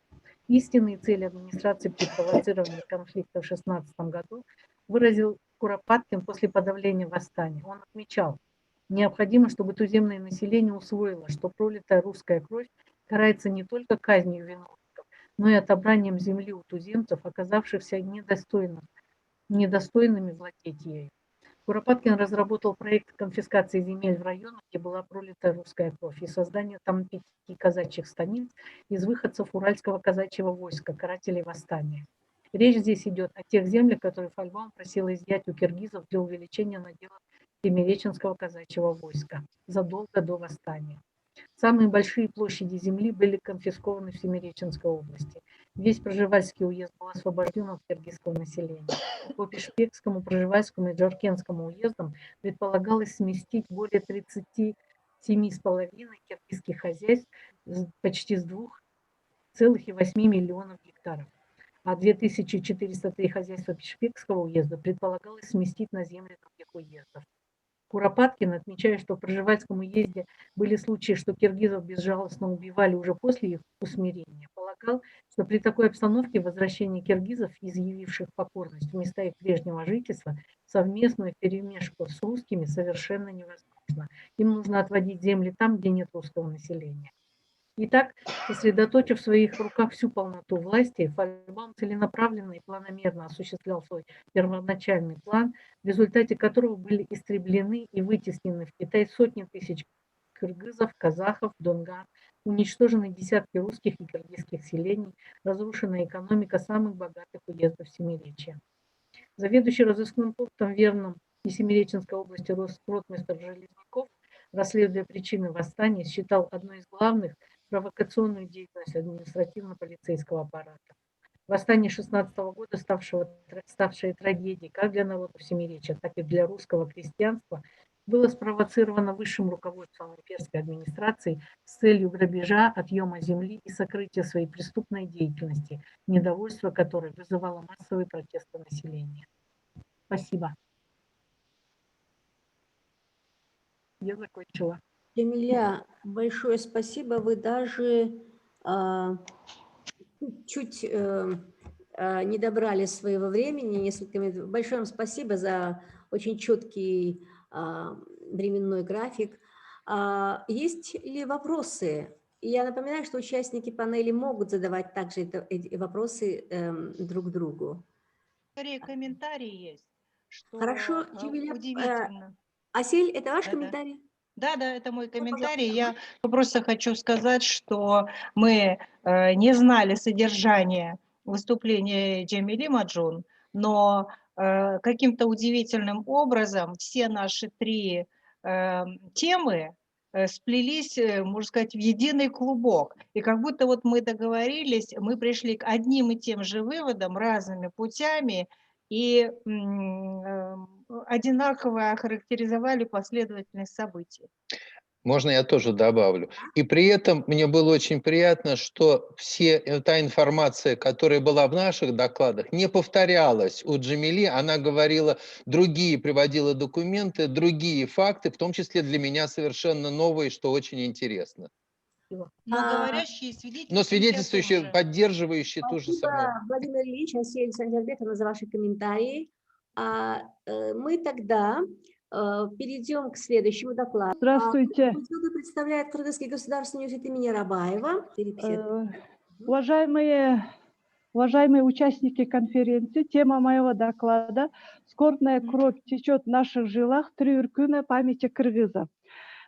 Истинные цели администрации при провоцировании конфликта в 2016 году выразил Куропаткин после подавления восстания. Он отмечал, необходимо, чтобы туземное население усвоило, что пролитая русская кровь карается не только казнью виновников, но и отобранием земли у туземцев, оказавшихся недостойными владеть ею. Куропаткин разработал проект конфискации земель в районах, где была пролита русская кровь, и создание там 5 казачьих станиц из выходцев Уральского казачьего войска, карателей восстания. Речь здесь идет о тех землях, которые Фольбаум просил изъять у киргизов для увеличения наделов Тимиреченского казачьего войска задолго до восстания. Самые большие площади земли были конфискованы в Семиреченской области. Весь Пржевальский уезд был освобожден от киргизского населения. По Пешпекскому, Пржевальскому и Джаркентскому уездам предполагалось сместить более 37,5 киргизских хозяйств почти с 2,8 миллионов гектаров. А 2403 хозяйства Пешпекского уезда предполагалось сместить на земли других уездов. Куропаткин, отмечая, что в Пржевальском уезде были случаи, что киргизов безжалостно убивали уже после их усмирения, полагал, что при такой обстановке возвращение киргизов, изъявивших покорность в места их прежнего жительства, совместную вперемешку с русскими совершенно невозможно. Им нужно отводить земли там, где нет русского населения. Итак, сосредоточив в своих руках всю полноту власти, Фольбаум целенаправленно и планомерно осуществлял свой первоначальный план, в результате которого были истреблены и вытеснены в Китай сотни тысяч кыргызов, казахов, донган, уничтожены десятки русских и киргизских селений, разрушена экономика самых богатых уездов Семиречья. Заведующий разыскным пунктом в Верном и Семиреченской области ротмистр Железняков, расследуя причины восстания, считал одной из главных провокационную деятельность административно-полицейского аппарата. Восстание 16 года, ставшее трагедией как для народов Семиречья, так и для русского крестьянства, было спровоцировано высшим руководством имперской администрации с целью грабежа, отъема земли и сокрытия своей преступной деятельности, недовольство которой вызывало массовые протесты населения. Спасибо. Я закончила. Джамиля, большое спасибо. Вы даже чуть не добрали своего времени, несколько минут. Большое вам спасибо за очень четкий временной график. Есть ли вопросы? Я напоминаю, что участники панели могут задавать также эти вопросы друг другу. Скорее, комментарий есть, что Хорошо, Джамиля. удивительно. Асель, это ваш комментарий? Да, это мой комментарий. Я просто хочу сказать, что мы не знали содержания выступления Джамили Маджун, но каким-то удивительным образом все наши 3 темы сплелись, можно сказать, в единый клубок. И как будто вот мы договорились, мы пришли к одним и тем же выводам разными путями, и одинаково охарактеризовали последовательность событий. Можно я тоже добавлю? И при этом мне было очень приятно, что та информация, которая была в наших докладах, не повторялась у Джамили. Она говорила другие, приводила документы, другие факты, в том числе для меня совершенно новые, что очень интересно. Но говорящие, свидетельствующие, поддерживающие ту же самую. Владимир Ильич, Асель Санжарбековна, за ваши комментарии. Мы тогда перейдем к следующему докладу. Здравствуйте. Представляет Кыргызский государственный университет имени Рабаева. Уважаемые участники конференции, тема моего доклада «Скорбная кровь течет в наших жилах. 3 ürküne памяти кыргызов».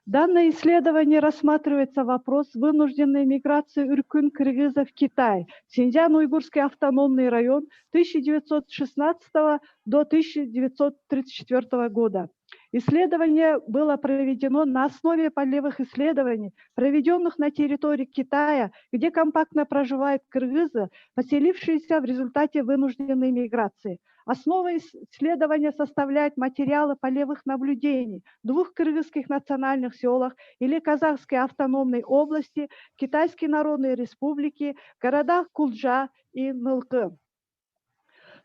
данное исследование рассматривается вопрос вынужденной миграции уркун кыргызов в Китай, Синьцзян-Уйгурский автономный район 1916 до 1934 года. Исследование было проведено на основе полевых исследований, проведенных на территории Китая, где компактно проживают кыргызы, поселившиеся в результате вынужденной миграции. Основой исследования составляют материалы полевых наблюдений в двух кыргызских национальных селах или Казахской автономной области, Китайской Народной Республики, городах Кулджа и Нылкы.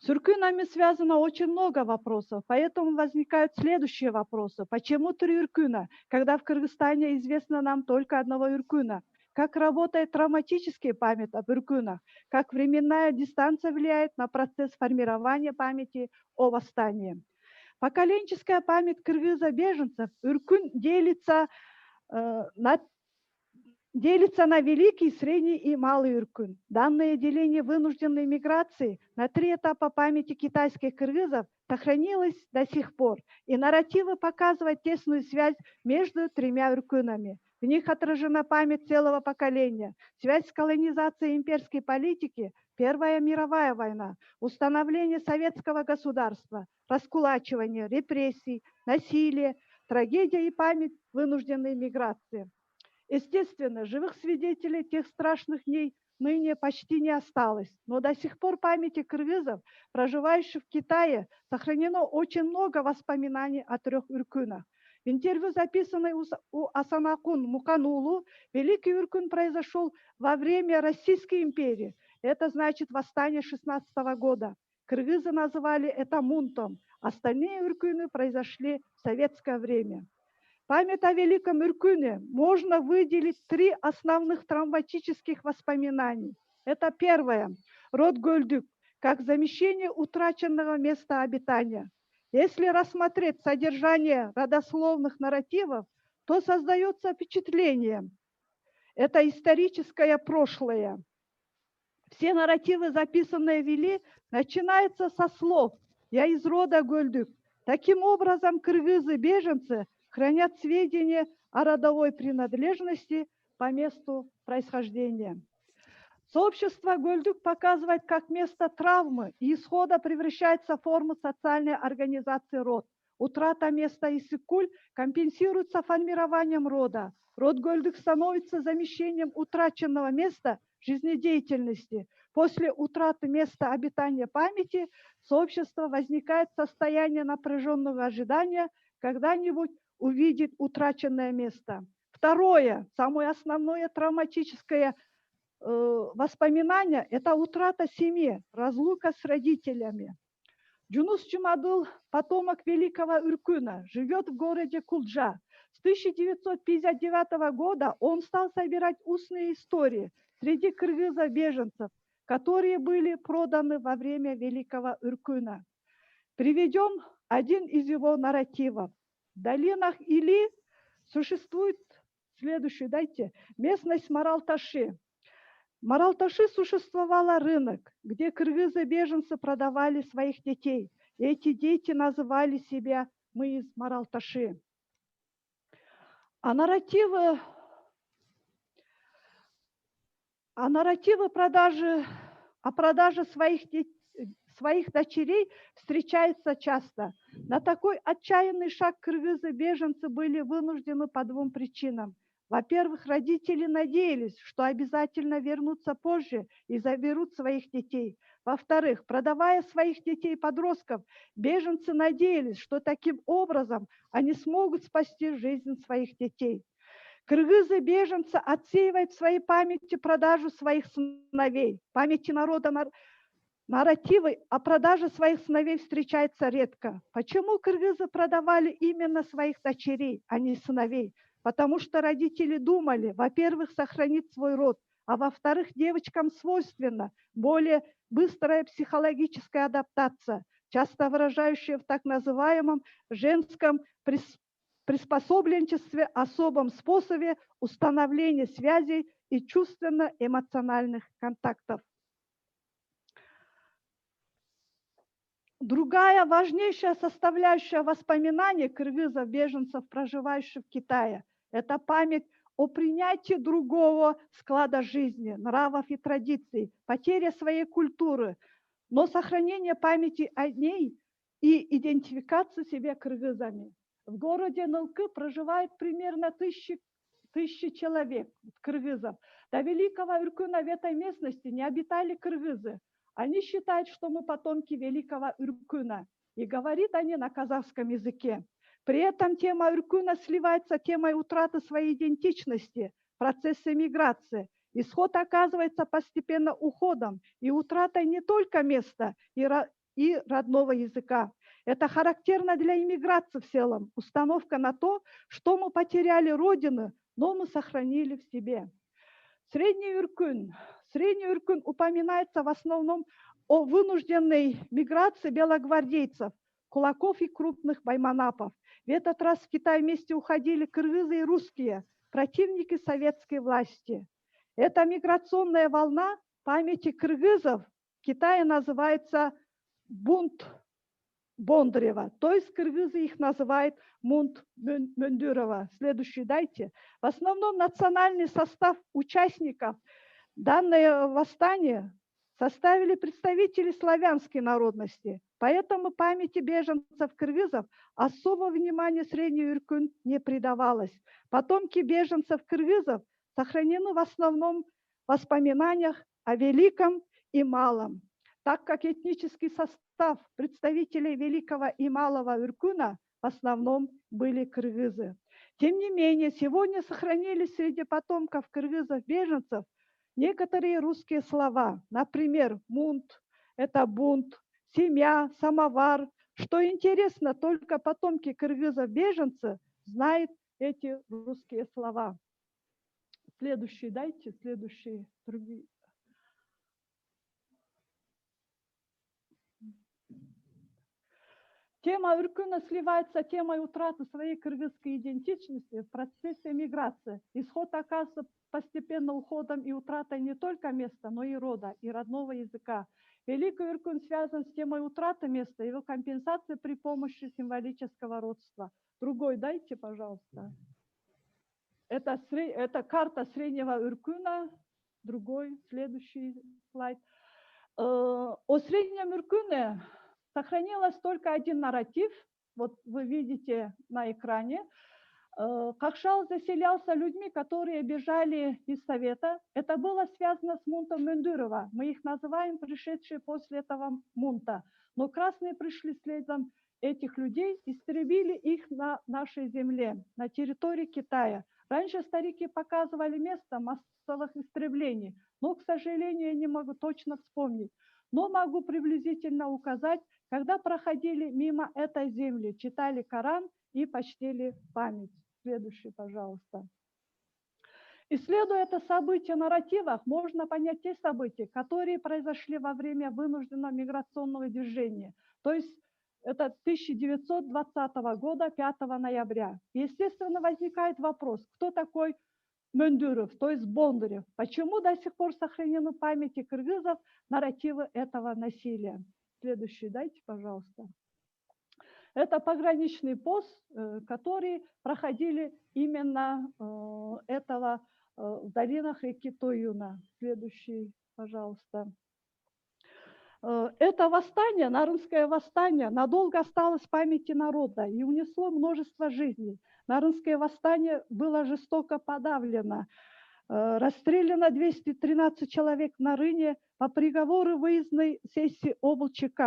С уркунами связано очень много вопросов, поэтому возникают следующие вопросы. Почему 3 уркуна, когда в Кыргызстане известно нам только одного уркуна? Как работает травматическая память об уркунах? Как временная дистанция влияет на процесс формирования памяти о восстании? Поколенческая память кыргыза-беженцев уркун делится на великий, средний и малый уркун. Данное деление вынужденной миграции на 3 этапа памяти китайских кыргызов сохранилось до сих пор, и нарративы показывают тесную связь между 3 уркунами. В них отражена память целого поколения, связь с колонизацией имперской политики, Первая мировая война, установление советского государства, раскулачивание, репрессий, насилие, трагедия и память вынужденной миграции. Естественно, живых свидетелей тех страшных дней ныне почти не осталось, но до сих пор в памяти кыргызов, проживающих в Китае, сохранено очень много воспоминаний о 3 уркунах. В интервью, записанной у Асанакун Муканулу, Великий уркун произошел во время Российской империи. Это значит восстание 16 года. Кыргызы называли это мунтом. Остальные уркуны произошли в советское время. Память о Великом уркуне можно выделить 3 основных травматических воспоминаний. Это первое – род Гөлдүк, как замещение утраченного места обитания. Если рассмотреть содержание родословных нарративов, то создается впечатление – это историческое прошлое. Все нарративы, записанные в Вели, начинаются со слов «Я из рода Гөлдүк». Таким образом, кыргызы-беженцы хранят сведения о родовой принадлежности по месту происхождения. Сообщество Гөлдүк показывает, как место травмы и исхода превращается в форму социальной организации род. Утрата места Иссык-Куль компенсируется формированием рода. Род Гөлдүк становится замещением утраченного места жизнедеятельности. После утраты места обитания памяти сообщество возникает состояние напряженного ожидания, когда-нибудь увидит утраченное место. Второе, самое основное травматическое воспоминание – это утрата семьи, разлука с родителями. Джунус Чумадыл, потомок великого уркуна, живет в городе Кулджа. С 1959 года он стал собирать устные истории среди кыргызов-беженцев, которые были проданы во время великого уркуна. Приведем один из его нарративов. В долинах Или существует местность Маралташи. В Маралташи существовал рынок, где кыргызы-беженцы продавали своих детей. И эти дети называли себя «Мы из Маралташи». А нарративы о продаже своих дочерей встречаются часто. На такой отчаянный шаг кыргызы-беженцы были вынуждены по 2 причинам. Во-первых, родители надеялись, что обязательно вернутся позже и заберут своих детей. Во-вторых, продавая своих детей-подростков, беженцы надеялись, что таким образом они смогут спасти жизнь своих детей. Кыргызы-беженцы отсеивают в своей памяти продажу своих сыновей. В памяти народа нарративы о продаже своих сыновей встречаются редко. Почему кыргызы продавали именно своих дочерей, а не сыновей? Потому что родители думали, во-первых, сохранить свой род, а во-вторых, девочкам свойственна более быстрая психологическая адаптация, часто выражающая в так называемом женском приспособленчестве, особом способе установления связей и чувственно-эмоциональных контактов. Другая важнейшая составляющая воспоминаний кыргызов-беженцев, проживающих в Китае, Это память о принятии другого склада жизни, нравов и традиций, потеря своей культуры, но сохранение памяти о ней и идентификацию себя кыргызами. В городе Нылкы проживает примерно тысячи человек, кыргызов. До Великого Үркүна в этой местности не обитали кыргызы. Они считают, что мы потомки Великого Үркүна, и говорят они на казахском языке. При этом тема Үркүна сливается с темой утраты своей идентичности, процесса миграции. Исход оказывается постепенно уходом и утратой не только места и родного языка. Это характерно для иммиграции в целом, установка на то, что мы потеряли родину, но мы сохранили в себе. Средний Үркүн упоминается в основном о вынужденной миграции белогвардейцев, кулаков и крупных байманапов. В этот раз в Китай вместе уходили кыргызы и русские, противники советской власти. Эта миграционная волна памяти кыргызов в Китае называется бунт Бондарева, то есть кыргызы их называют Мунт Мөндюрова. Следующий дайте. В основном национальный состав участников данного восстания составили представители славянской народности. Поэтому памяти беженцев кыргызов особого внимания Средний Үркүн не придавалось. Потомки беженцев кыргызов сохранены в основном в воспоминаниях о великом и малом, так как этнический состав представителей Великого и Малого Үркүна в основном были кыргызы. Тем не менее, сегодня сохранились среди потомков кыргызов-беженцев некоторые русские слова. Например, мунт – это бунт, семья, самовар. Что интересно, только потомки кыргызов-беженцев знают эти русские слова. Следующий дайте, следующие другие. Тема Үркүна сливается с темой утраты своей кыргызской идентичности в процессе миграции. Исход оказывается постепенно уходом и утратой не только места, но и рода, и родного языка. Великий Үркүн связан с темой утраты места и его компенсации при помощи символического родства. Другой дайте, пожалуйста. Это карта Среднего Үркүна. Другой, следующий слайд. О Среднем Үркүне сохранилось только один нарратив, вот вы видите на экране. Кокшал заселялся людьми, которые бежали из Совета. Это было связано с мунтом Мөндюрова. Мы их называем пришедшие после этого мунта. Но красные пришли следом этих людей, истребили их на нашей земле, на территории Китая. Раньше старики показывали место массовых истреблений, но, к сожалению, я не могу точно вспомнить. Но могу приблизительно указать, когда проходили мимо этой земли, читали Коран и почтили память. Следующий, пожалуйста. Исследуя это событие в нарративах, можно понять те события, которые произошли во время вынужденного миграционного движения. То есть это 1920 года, 5 ноября. Естественно, возникает вопрос, кто такой Мөндюров, то есть Бондарев. Почему до сих пор сохранены в памяти кыргызов нарративы этого насилия? Следующий дайте, пожалуйста. Это пограничный пост, который проходили именно этого в долинах реки Тоюна. Следующий, пожалуйста. Это восстание, Нарынское восстание, надолго осталось в памяти народа и унесло множество жизней. Нарынское восстание было жестоко подавлено. Расстреляно 213 человек на Рыне по приговору выездной сессии облчк.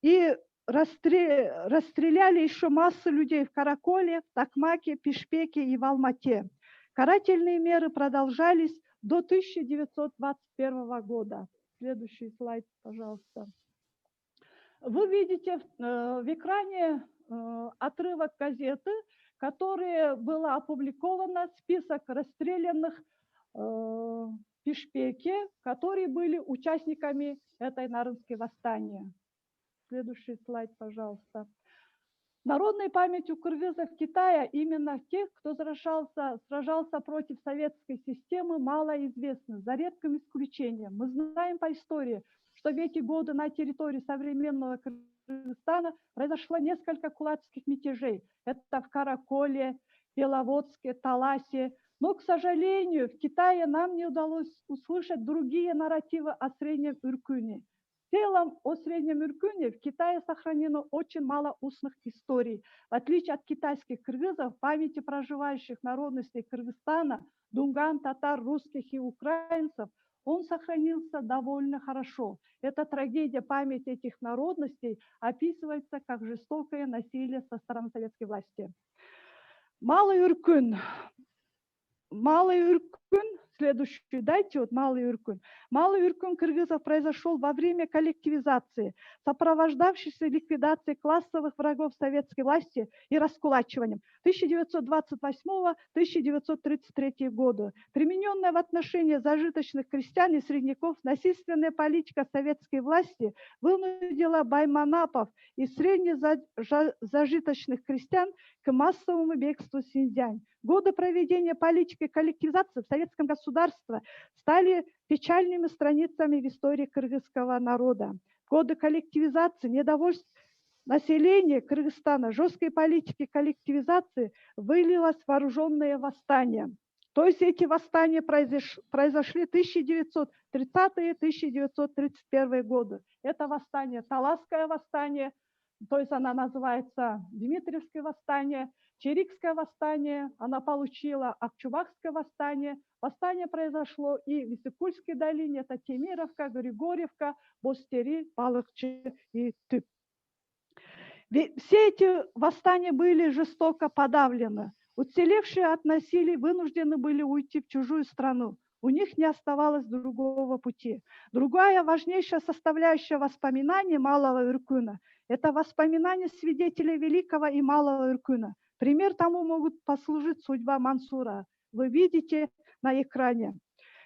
И расстреляли еще массу людей в Караколе, в Токмаке, Пишпеке и в Алмате. Карательные меры продолжались до 1921 года. Следующий слайд, пожалуйста. Вы видите в экране отрывок газеты, которая была опубликована, список расстрелянных в Пишпеке, которые были участниками этой Нарынского восстания. Следующий слайд, пожалуйста. Народной памятью кыргызов Китая именно тех, кто сражался против советской системы, мало известно, за редким исключением. Мы знаем по истории, что в эти годы на территории современного Кыргызстана произошло несколько кулацких мятежей. Это в Караколе, Беловодске, Таласе. Но, к сожалению, в Китае нам не удалось услышать другие нарративы о Среднем Иркуне. В целом, о Среднем Иркуне в Китае сохранено очень мало устных историй. В отличие от китайских кыргызов, в памяти проживающих народностей Кыргызстана, дунган, татар, русских и украинцев, он сохранился довольно хорошо. Эта трагедия памяти этих народностей описывается как жестокое насилие со стороны советской власти. Малый Иркун. Малый Иркун, следующий, дайте вот Малый Иркун. Малый Иркун кыргызов произошел во время коллективизации, сопровождавшейся ликвидацией классовых врагов советской власти и раскулачиванием 1928-1933 года. Примененная в отношении зажиточных крестьян и средняков насильственная политика советской власти вынудила байманапов и среднезажиточных крестьян к массовому бегству в Синьцзянь. Годы проведения политики коллективизации в советском государстве стали печальными страницами в истории кыргызского народа. Годы коллективизации, недовольство населения Кыргызстана, жесткой политики коллективизации вылилось в вооруженное восстание. То есть эти восстания произошли 1930-1931 годы. Это восстание, Таласское восстание, то есть она называется Дмитриевское восстание, Чирикское восстание, она получила Акчубакское восстание. Восстание произошло и в Иссык-Кульской долине, это Темировка, Григорьевка, Бостери, Балыкчы и Тып. Все эти восстания были жестоко подавлены. Уцелевшие от насилия вынуждены были уйти в чужую страну. У них не оставалось другого пути. Другая важнейшая составляющая воспоминаний Малого Иркуна – это воспоминания свидетелей Великого и Малого Иркуна. Пример тому могут послужить судьба Мансура. Вы видите на экране,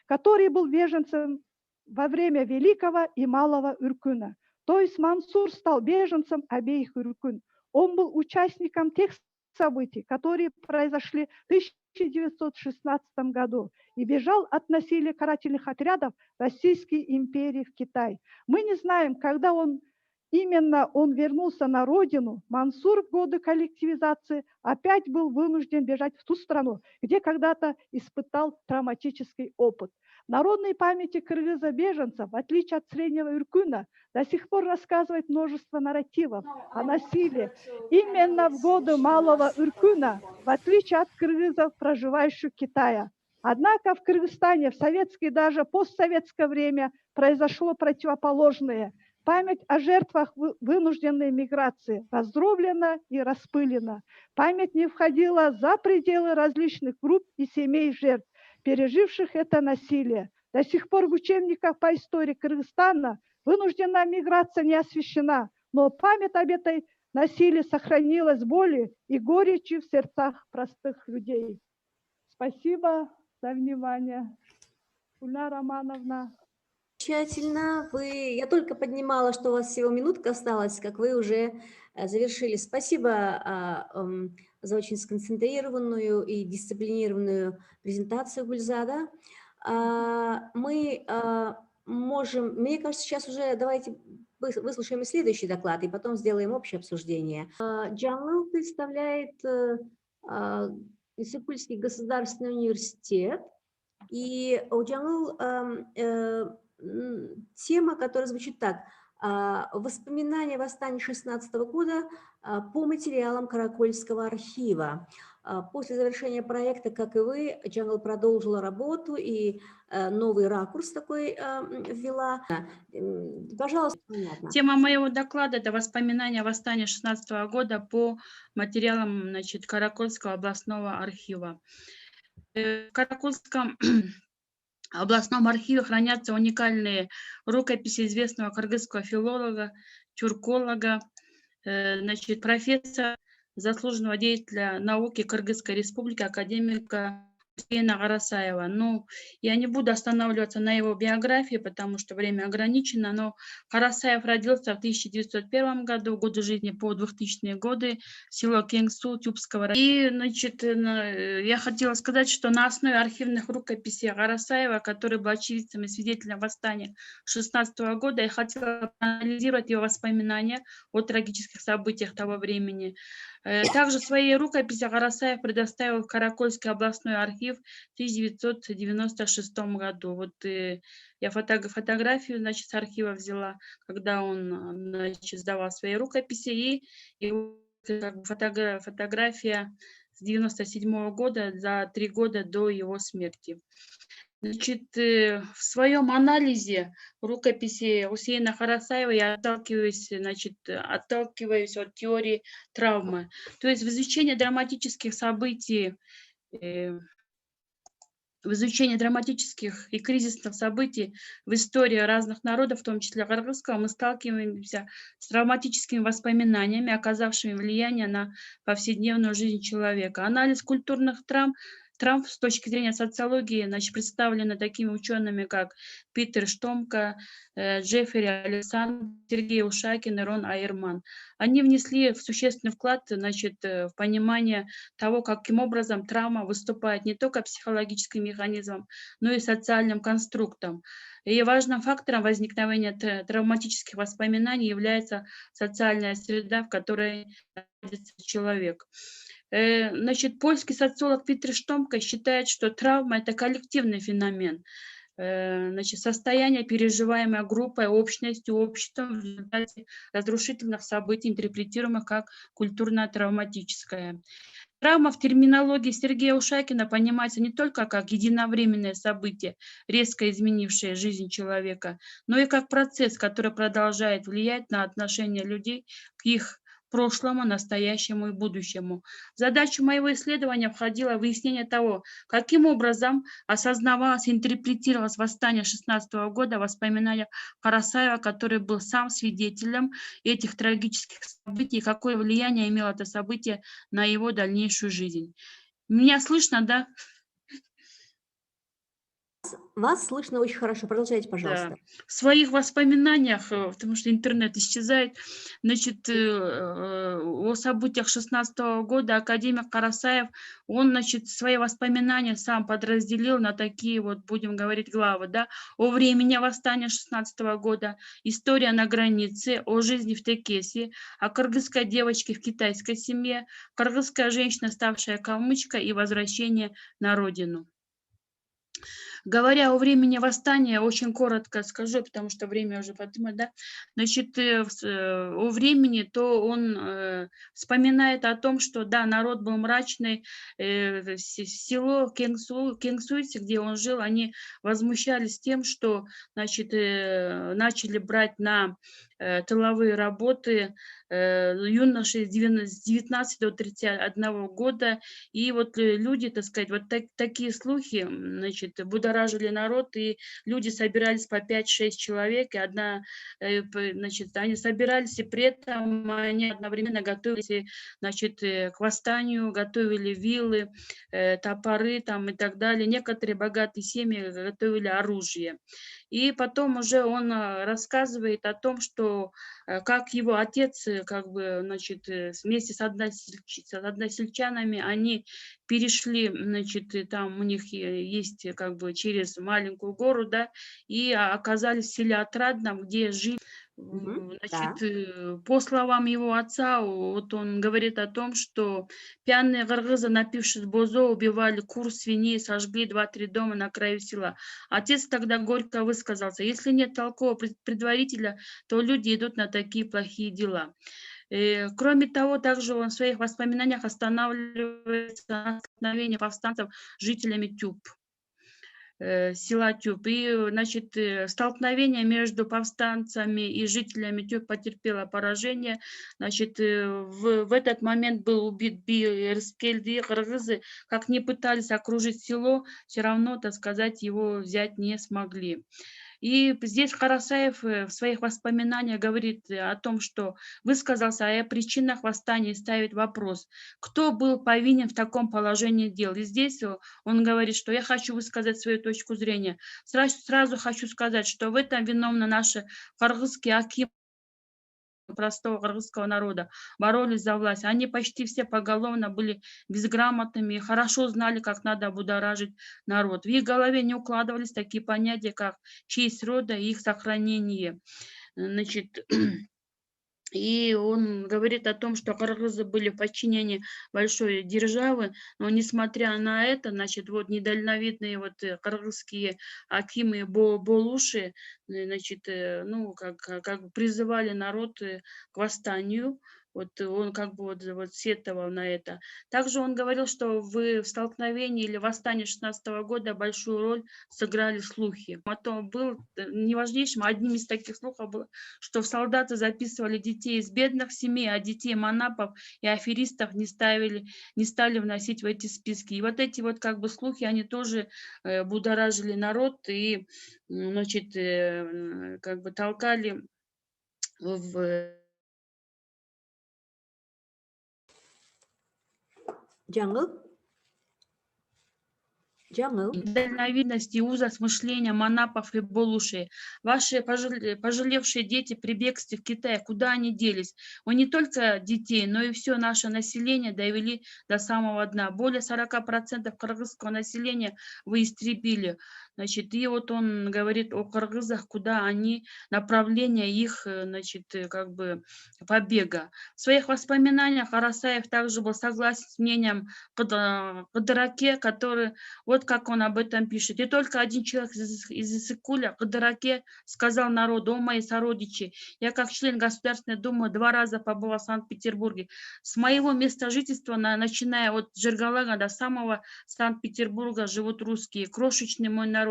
который был беженцем во время Великого и Малого Иркуна. То есть Мансур стал беженцем обеих Иркун. Он был участником тех событий, которые произошли в 1916 году и бежал от насилия карательных отрядов Российской империи в Китай. Мы не знаем, когда он вернулся на родину. Мансур в годы коллективизации опять был вынужден бежать в ту страну, где когда-то испытал травматический опыт. В народной памяти кыргыза-беженцев, в отличие от Среднего Иркуна, до сих пор рассказывает множество нарративов о насилии. Именно в годы Малого Иркуна, в отличие от кыргызов, проживающих в Китае. Однако в Кыргызстане в советское и даже постсоветское время произошло противоположное. Память о жертвах вынужденной миграции раздроблена и распылена. Память не входила за пределы различных групп и семей жертв, переживших это насилие. До сих пор в учебниках по истории Кыргызстана вынужденная миграция не освещена, но память об этой насилии сохранилась болью и горечью в сердцах простых людей. Спасибо за внимание. Гульнара Романовна. Замечательно. Я только поднимала, что у вас всего минутка осталась, как вы уже завершили. Спасибо за очень сконцентрированную и дисциплинированную презентацию, Гульзада. Мы можем, мне кажется, сейчас уже давайте выслушаем и следующий доклад, и потом сделаем общее обсуждение. Джанлу представляет Иссык-Кульский государственный университет, и у Джанлу тема, которая звучит так: воспоминания восстания 16 года по материалам Каракольского архива. После завершения проекта, как и вы, Джангл продолжила работу и новый ракурс такой ввела. Пожалуйста, понятно. Тема моего доклада – это воспоминания восстания 16 года по материалам, Каракольского областного архива. В Каракольском областном архиве хранятся уникальные рукописи известного кыргызского филолога, тюрколога, профессора, заслуженного деятеля науки Кыргызской республики, академика Гусейна Гарасаева. Ну, я не буду останавливаться на его биографии, потому что время ограничено, но Гарасаев родился в 1901 году, годы жизни по 2000-е годы, село Кенгсу, Тюбского района. И, значит, я хотела сказать, что на основе архивных рукописей Гарасаева, который был очевидцем и свидетелем восстания 16 года, я хотела проанализировать его воспоминания о трагических событиях того времени. Также свои рукописи Гарасаев предоставил в Каракольский областной архив в 1996 году. Вот я фотографию, значит, с архива взяла, когда он, значит, сдавал свои рукописи, и фотография с 1997 года, за 3 года до его смерти. Значит, в своем анализе рукописи Гусейна Гарасаева я отталкиваюсь от теории травмы. То есть в изучении драматических событий, в изучении драматических и кризисных событий в истории разных народов, в том числе кыргызского, мы сталкиваемся с травматическими воспоминаниями, оказавшими влияние на повседневную жизнь человека. Анализ культурных травм с точки зрения социологии, значит, представлены такими учеными, как Питер Штомка, Джеффри Александр, Сергей Ушакин и Рон Айерман. Они внесли существенный вклад, значит, в понимание того, каким образом травма выступает не только психологическим механизмом, но и социальным конструктом. И важным фактором возникновения травматических воспоминаний является социальная среда, в которой находится человек. Значит, польский социолог Питер Штомка считает, что травма – это коллективный феномен, значит, состояние, переживаемое группой, общностью, обществом в результате разрушительных событий, интерпретируемых как культурно-травматическое. Травма в терминологии Сергея Ушакина понимается не только как единовременное событие, резко изменившее жизнь человека, но и как процесс, который продолжает влиять на отношение людей к их прошлому, настоящему и будущему. В задачу моего исследования входило выяснение того, каким образом осознавалось и интерпретировалось восстание 16 года в воспоминаниях Гарасаева, который был сам свидетелем этих трагических событий, и какое влияние имело это событие на его дальнейшую жизнь. Меня слышно, да? Вас слышно очень хорошо. Продолжайте, пожалуйста. Да. В своих воспоминаниях, потому что интернет исчезает, значит, о событиях 16 года академик Гарасаев, он, значит, свои воспоминания сам подразделил на такие вот, будем говорить, главы, да, о времени восстания 16 года, история на границе, о жизни в Текесе, о кыргызской девочке в китайской семье, кыргызская женщина, ставшая калмычкой, и возвращение на родину. Говоря о времени восстания, очень коротко скажу, потому что время уже подумать, да, значит, о времени, то он вспоминает о том, что, да, народ был мрачный, село Кенгсуйси, где он жил, они возмущались тем, что, значит, начали брать на тыловые работы юноши с 19 до 31 года, и вот люди, так сказать, вот такие слухи, значит, будоражили народ, и люди собирались по 5-6 человек, и значит, они собирались, и при этом они одновременно готовились, значит, к восстанию, готовили вилы, топоры там и так далее. Некоторые богатые семьи готовили оружие. И потом уже он рассказывает о том, что как его отец, как бы, значит, вместе с односельчанами они перешли, значит, и там у них есть, как бы, через маленькую гору, да, и оказались в селе Отрадном, где жили. Значит, по словам его отца, вот он говорит о том, что пьяные кыргызы, напившись бозо, убивали кур, свиней, сожгли 2-3 дома на краю села. Отец тогда горько высказался: если нет толкового предварителя, то люди идут на такие плохие дела. Кроме того, также он в своих воспоминаниях останавливается на столкновении повстанцев с жителями Тюб, села Тюб. И, значит, столкновение между повстанцами и жителями Тюб потерпело поражение. Значит, в этот момент был убит Бирскельди. Кыргызы, как ни пытались окружить село, все равно, так сказать, его взять не смогли. И здесь Карасаев в своих воспоминаниях говорит о том, что высказался о причинах восстания и ставит вопрос, кто был повинен в таком положении дел. И здесь он говорит, что я хочу высказать свою точку зрения. Сразу хочу сказать, что в этом виновны наши кыргызские акимы простого кыргызского народа, боролись за власть. Они почти все поголовно были безграмотными и хорошо знали, как надо будоражить народ. В их голове не укладывались такие понятия, как честь рода и их сохранение. Значит, и он говорит о том, что кыргызы были в подчинении большой державы, но несмотря на это, значит, вот недальновидные вот кыргызские акимы болуши, значит, ну, как бы призывали народ к восстанию. Вот он как бы вот сетовал на это. Также он говорил, что в столкновении или восстании 16 года большую роль сыграли слухи. Потом был не важнейшим, одним из таких слухов было, что в солдаты записывали детей из бедных семей, а детей манапов и аферистов не стали вносить в эти списки. И вот эти вот как бы слухи, они тоже будоражили народ и, значит, как бы толкали в... Джангл. Дальновидность и ужас мышления манапов и болушей. Ваши пожалевшие дети при бегстве в Китай, куда они делись? Вы не только детей, но и все наше население довели до самого дна. Более 40% кыргызского населения вы истребили. Значит, и вот он говорит о кыргызах, куда они, направление их, значит, как бы побега. В своих воспоминаниях Карасаев также был согласен с мнением Кыдыраке, который, вот как он об этом пишет. И только один человек из Иссыкуля, Кыдыраке, сказал народу: о мои сородичи, я как член Государственной Думы 2 раза побывал в Санкт-Петербурге. С моего места жительства, начиная от Джергалага до самого Санкт-Петербурга, живут русские. Крошечный мой народ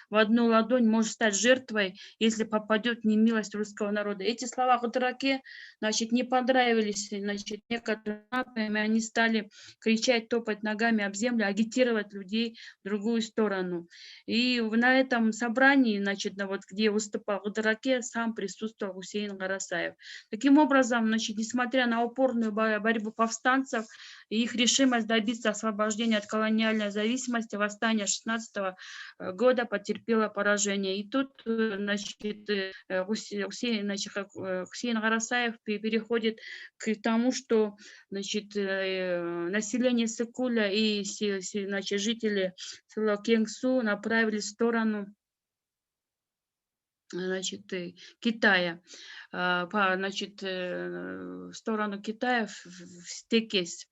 в одну ладонь может стать жертвой, если попадет в немилость русского народа. Эти слова Кыдыраке, значит, не понравились, значит, некоторым, они стали кричать, топать ногами об землю, агитировать людей в другую сторону. И на этом собрании, значит, вот, где выступал Кыдыраке, сам присутствовал Хусейн Карасаев. Таким образом, значит, несмотря на упорную борьбу повстанцев и их решимость добиться освобождения от колониальной зависимости, восстание 16 года потерпело поражение. И тут, значит, Хусейн Карасаев переходит к тому, что, значит, население Иссыкуля и, значит, жители села Кенгсу направились в сторону, значит, Китая, значит, в сторону Китая, в Стекесь.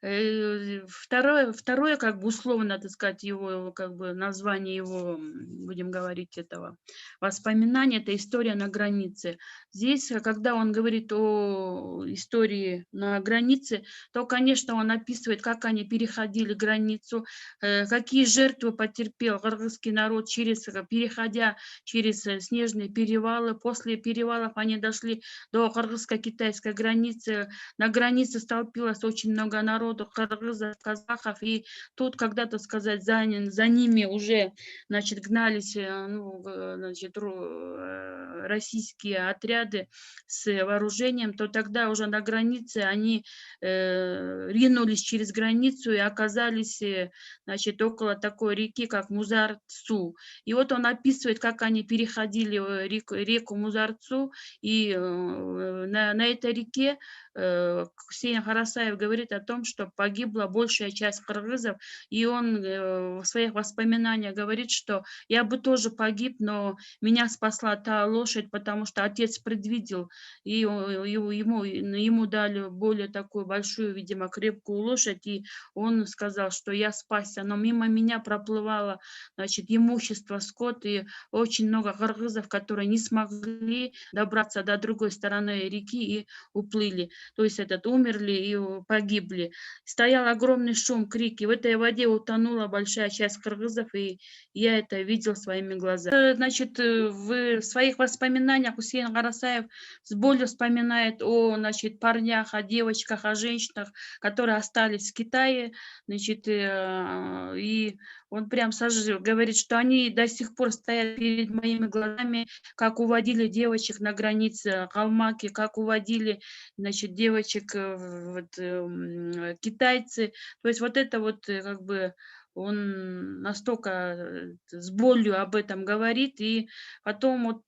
Второе, как бы условно, так сказать, его, как бы название его, будем говорить, этого воспоминания, это история на границе. Здесь, когда он говорит о истории на границе, то, конечно, он описывает, как они переходили границу, какие жертвы потерпел кыргызский народ, переходя через снежные перевалы. После перевалов они дошли до кыргызско-китайской границы. На границе столпилось очень много народу, кыргызов, казахов, и тут когда-то сказать, за ними уже, значит, гнались, ну, значит, российские отряды с вооружением, то тогда уже на границе они ринулись через границу и оказались, значит, около такой реки, как Музарцу. И вот он описывает, как они переходили реку Музарцу, и на этой реке Хусейн Карасаев говорит о том, что погибла большая часть кыргызов, и он в своих воспоминаниях говорит, что я бы тоже погиб, но меня спасла та лошадь, потому что отец предвидел, и ему дали более такую большую, видимо, крепкую лошадь, и он сказал, что я спасся, но мимо меня проплывало, значит, имущество, скот, и очень много кыргызов, которые не смогли добраться до другой стороны реки и уплыли. То есть умерли и погибли. Стоял огромный шум, крики. В этой воде утонула большая часть кыргызов, и я это видел своими глазами. Значит, в своих воспоминаниях Хусейн Карасаев с болью вспоминает о, значит, парнях, о девочках, о женщинах, которые остались в Китае. Значит, и он прям говорит, что они до сих пор стоят перед моими глазами, как уводили девочек на границе Калмыкии, как уводили, значит, девочек китайцы. То есть вот это вот как бы он настолько с болью об этом говорит, и потом вот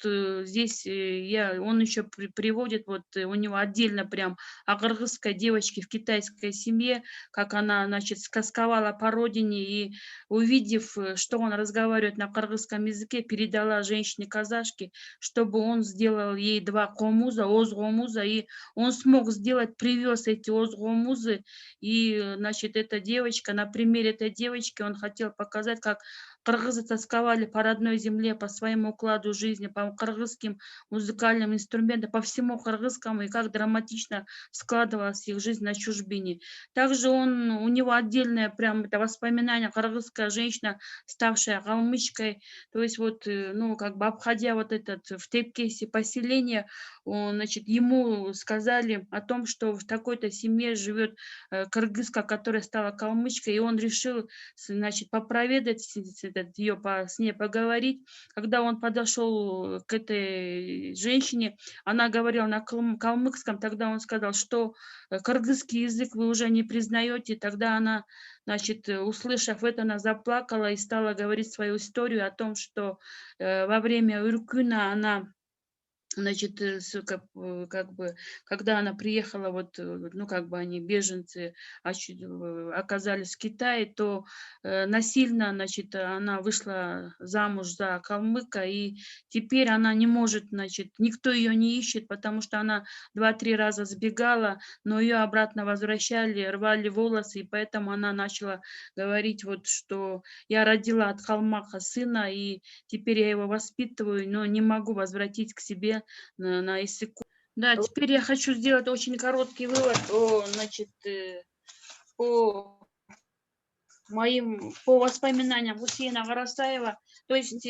здесь он еще приводит, вот у него отдельно прям о кыргызской девочке в китайской семье, как она, значит, сказковала по родине, и увидев, что он разговаривает на кыргызском языке, передала женщине-казашке, чтобы он сделал ей 2 комуза, озгомуза, и он смог сделать, привез эти озгомузы, и, значит, эта девочка, на примере этой девочки он хотел показать, как кыргызы тосковали по родной земле, по своему укладу жизни, по кыргызским музыкальным инструментам, по всему кыргызскому, и как драматично складывалась их жизнь на чужбине. Также у него отдельное прям это воспоминание, кыргызская женщина, ставшая калмычкой, то есть вот, ну, как бы обходя вот этот в Тепкесе поселение, значит, ему сказали о том, что в такой-то семье живет кыргызка, которая стала калмычкой, и он решил, значит, попроведать ее, с ней поговорить. Когда он подошел к этой женщине, она говорила на калмыкском, тогда он сказал, что кыргызский язык вы уже не признаете. Тогда она, значит, услышав это, она заплакала и стала говорить свою историю о том, что во время Уркуна она, значит, как бы, когда она приехала, вот, ну, как бы они, беженцы, оказались в Китае, то насильно, значит, она вышла замуж за калмыка, и теперь она не может, значит, никто ее не ищет, потому что она 2-3 раза сбегала, но ее обратно возвращали, рвали волосы, и поэтому она начала говорить, вот, что я родила от калмака сына, и теперь я его воспитываю, но не могу возвратить к себе на языку. Да, теперь я хочу сделать очень короткий вывод значит, по воспоминаниям Гусейна Гарасаева. То есть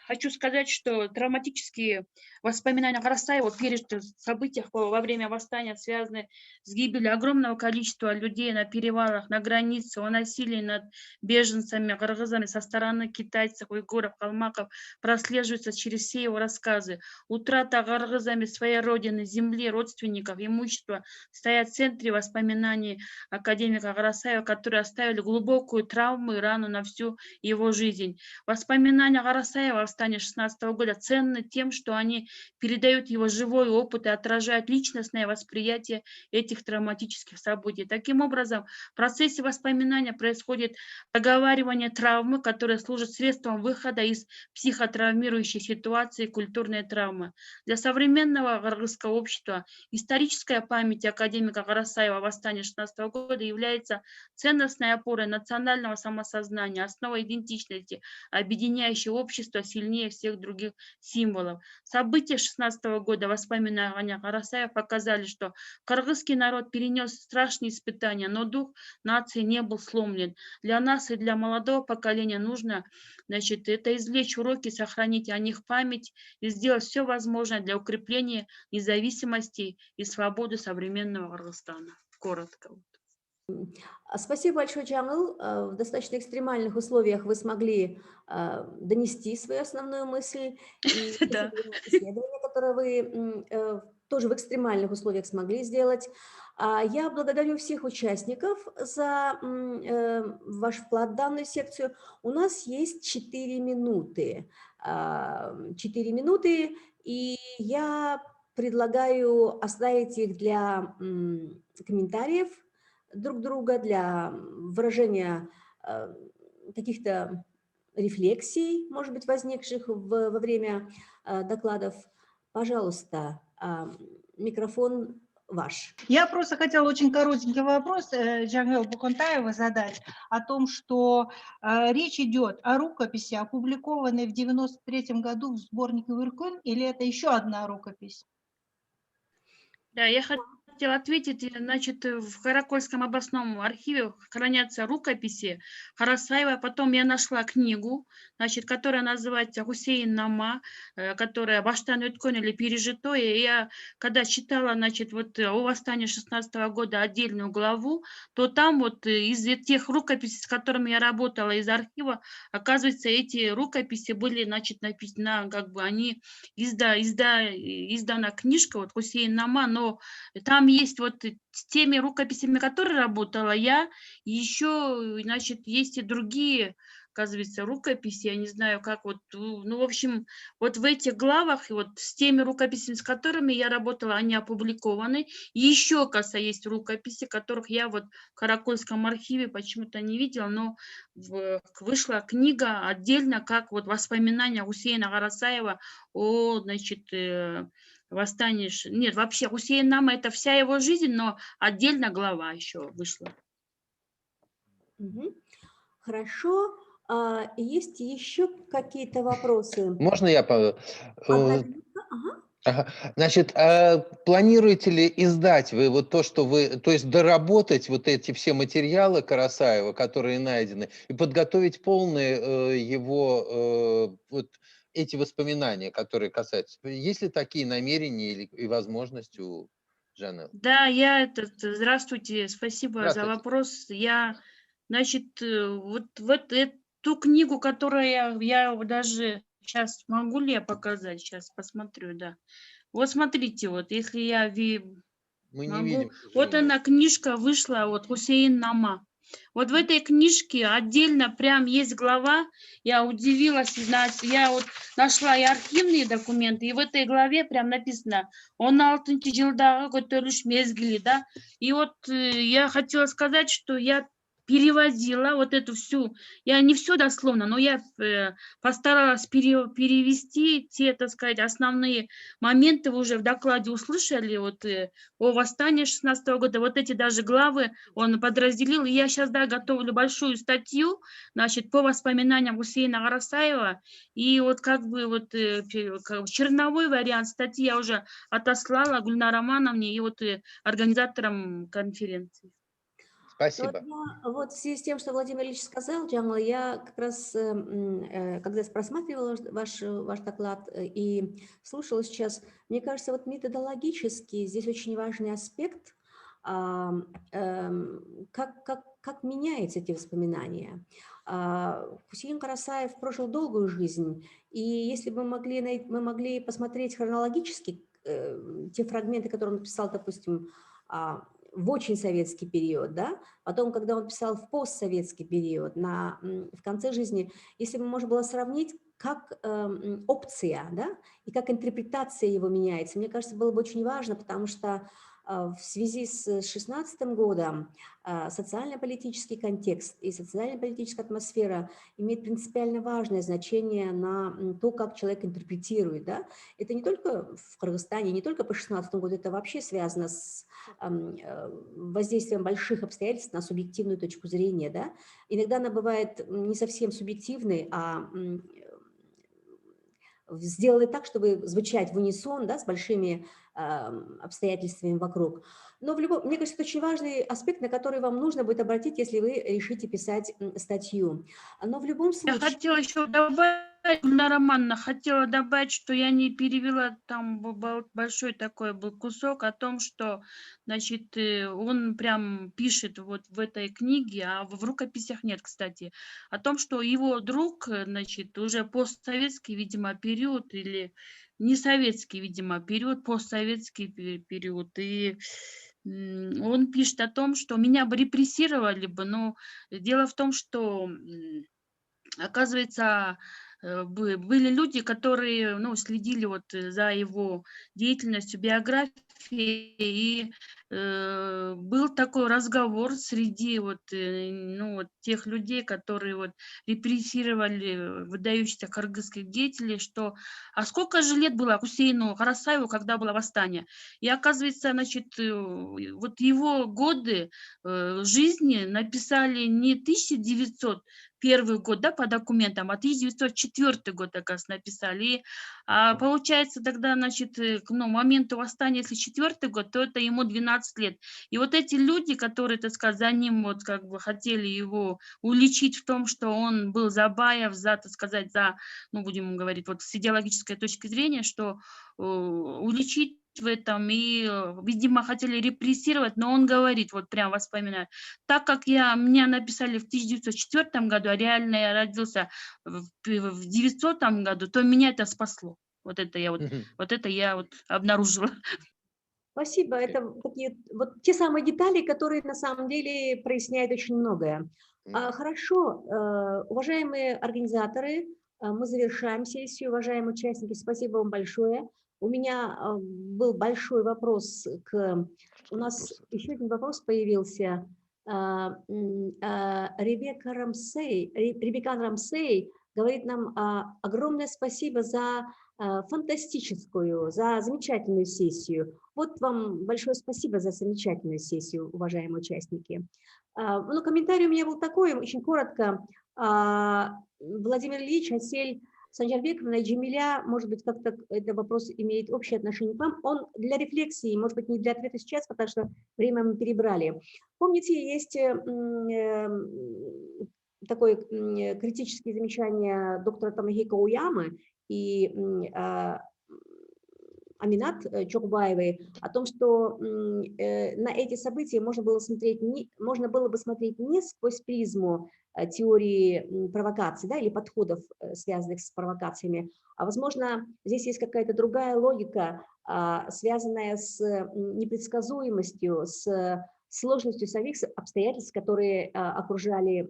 хочу сказать, что травматические воспоминания Гарасаева о пережитых событиях во время восстания связаны с гибелью огромного количества людей на перевалах, на границе, о насилии над беженцами, кыргызами со стороны китайцев, уйгуров, калмаков прослеживается через все его рассказы. Утрата кыргызами своей родины, земли, родственников, имущества стоят в центре воспоминаний академика Гарасаева, которые оставили глубокую травму и рану на всю его жизнь. Воспоминания Гарасаева о восстании 16 года ценны тем, что они передают его живой опыт и отражают личностное восприятие этих травматических событий. Таким образом, в процессе воспоминания происходит проговаривание травмы, которая служит средством выхода из психотравмирующей ситуации культурной травмы. Для современного кыргызского общества историческая память академика Гарасаева о восстании 16 года является ценностной опорой национального самосознания, основой идентичности, объединяющей общество сильнее всех других символов. События 16 года, воспоминания Гарасаева показали, что кыргызский народ перенес страшные испытания, но дух нации не был сломлен. Для нас и для молодого поколения нужно, значит, это извлечь уроки, сохранить о них память и сделать все возможное для укрепления независимости и свободы современного Кыргызстана. Коротко. Спасибо большое, Джамыл. В достаточно экстремальных условиях вы смогли донести свою основную мысль. И исследование, которое вы тоже в экстремальных условиях смогли сделать. Я благодарю всех участников за ваш вклад в данную секцию. У нас есть 4 минуты. 4 минуты, и я предлагаю оставить их для комментариев друг друга, для выражения каких-то рефлексий, может быть, возникших во время докладов. Пожалуйста, микрофон ваш. Я просто хотела очень коротенький вопрос Джангел Буконтаеву задать о том, что речь идет о рукописи, опубликованной в 1993 году в сборнике «Уркун», или это еще одна рукопись? Да, я хотела хотела ответить. Значит, в Каракольском областном архиве хранятся рукописи Карасаева. Потом я нашла книгу, значит, которая называется «Хусейн Нама», которая «Баштан Өткөн» или «Пережитое». И я, когда читала, значит, вот о восстании 16-го года отдельную главу, то там вот из тех рукописей, с которыми я работала из архива, оказывается, эти рукописи были, значит, написаны, как бы они издана книжка, вот «Хусейн Нама», но там есть вот с теми рукописями, которые работала я, и еще, значит, есть и другие, оказывается, рукописи, я не знаю, как вот, ну, в общем, вот в этих главах, вот с теми рукописями, с которыми я работала, они опубликованы. И еще, кажется, есть рукописи, которых я вот в Каракольском архиве почему-то не видела, но вышла книга отдельно, как вот воспоминания Хусейна Карасаева о, значит, восстании. Нет, вообще Хусейн Нама — это вся его жизнь, но отдельно глава еще вышла. Хорошо. Есть еще какие-то вопросы? Можно я... Одна минута. Ага. Ага. Значит, планируете ли издать вы вот то, что вы, то есть доработать вот эти все материалы Карасаева, которые найдены, и подготовить полные его вот эти воспоминания, которые касаются? Есть ли такие намерения или и возможности у Жанны? Да, здравствуйте, спасибо за вопрос. Я, значит, вот эту книгу, которую я даже сейчас могу ли я показать? Сейчас посмотрю, да. Вот смотрите, вот если я Мы не могу. видим. Вот она, книжка вышла, вот Хусейн Нама. Вот в этой книжке отдельно прям есть глава. Я удивилась, я вот нашла и архивные документы, и в этой главе прям написано «Он алтынчы жылдағы көтеріліс мезгілі», да. И вот я хотела сказать, что я переводила вот эту всю, я не все дословно, но я постаралась перевести те, так сказать, основные моменты. Вы уже в докладе услышали вот о восстании 16-го года, вот эти даже главы он подразделил. И я сейчас, да, готовлю большую статью, значит, по воспоминаниям Хусейна Карасаева. И вот как бы вот черновой вариант статьи я уже отослала Гульнар Романовне и вот организаторам конференции. Спасибо. Вот в связи с тем, что Владимир Ильич сказал, Джамал, я как раз, когда просматривала ваш доклад и слушала сейчас, мне кажется, вот методологически здесь очень важный аспект, как меняются эти воспоминания. Хусейн Карасаев прожил долгую жизнь, и если бы мы могли посмотреть хронологически те фрагменты, которые он написал, допустим, в очень советский период, да, потом, когда он писал в постсоветский период, в конце жизни, если бы можно было сравнить, как опция, да, и как интерпретация его меняется, мне кажется, было бы очень важно, потому что в связи с 2016 годом социально-политический контекст и социально-политическая атмосфера имеет принципиально важное значение на то, как человек интерпретирует. Да? Это не только в Кыргызстане, не только по 2016 году, это вообще связано с воздействием больших обстоятельств на субъективную точку зрения. Да? Иногда она бывает не совсем субъективной, а сделаны так, чтобы звучать в унисон, да, с большими обстоятельствами вокруг. Но мне кажется, это очень важный аспект, на который вам нужно будет обратить, если вы решите писать статью. Но в любом случае... Я хотела еще добавить, Гульнар Романовна, хотела добавить, что я не перевела, там большой такой был кусок о том, что, значит, он прям пишет вот в этой книге, а в рукописях нет, кстати, о том, что его друг, значит, уже постсоветский, видимо, период, или не советский, видимо, период, постсоветский период, и он пишет о том, что меня бы репрессировали бы, но дело в том, что, оказывается, были люди, которые, ну, следили вот за его деятельностью, биографией, и был такой разговор среди вот, ну, вот тех людей, которые вот репрессировали выдающихся кыргызских деятелей, что а сколько же лет было Хусейну Карасаеву, когда было восстание? И оказывается, значит, вот его годы жизни написали не 1901 год, да, по документам, а 1904 год, оказывается, написали. И получается тогда, значит, к моменту восстания, если 94 год, то это ему 12 лет. И вот эти люди, которые, так сказать, за ним вот как бы хотели его уличить в том, что он был за Баев, за, так сказать, за, ну, будем говорить, вот с идеологической точки зрения, что уличить в этом и, видимо, хотели репрессировать, но он говорит, вот прям воспоминает, так как меня написали в 1904 году, а реально я родился в 900 году, то меня это спасло. Вот это я вот обнаружила. Спасибо. Это такие вот те самые детали, которые на самом деле проясняют очень многое. Хорошо, уважаемые организаторы, мы завершаем сессию. Уважаемые участники, спасибо вам большое. У меня был большой вопрос У нас еще один вопрос появился. Ребекка Рамсей говорит нам огромное спасибо за фантастическую, за замечательную сессию. Вот вам большое спасибо за замечательную сессию, уважаемые участники. Ну, комментарий у меня был такой, очень коротко. Владимир Ильич, Асель Санжарбековна и Джемиля, может быть, как-то этот вопрос имеет общее отношение к вам. Он для рефлексии, может быть, не для ответа сейчас, потому что время мы перебрали. Помните, есть такое критическое замечание доктора Тамахико Уямы и Аминат Чокбаевой о том, что на эти события можно было бы смотреть не сквозь призму теории провокаций, да, или подходов, связанных с провокациями, а, возможно, здесь есть какая-то другая логика, связанная с непредсказуемостью, с сложностью самих обстоятельств, которые окружали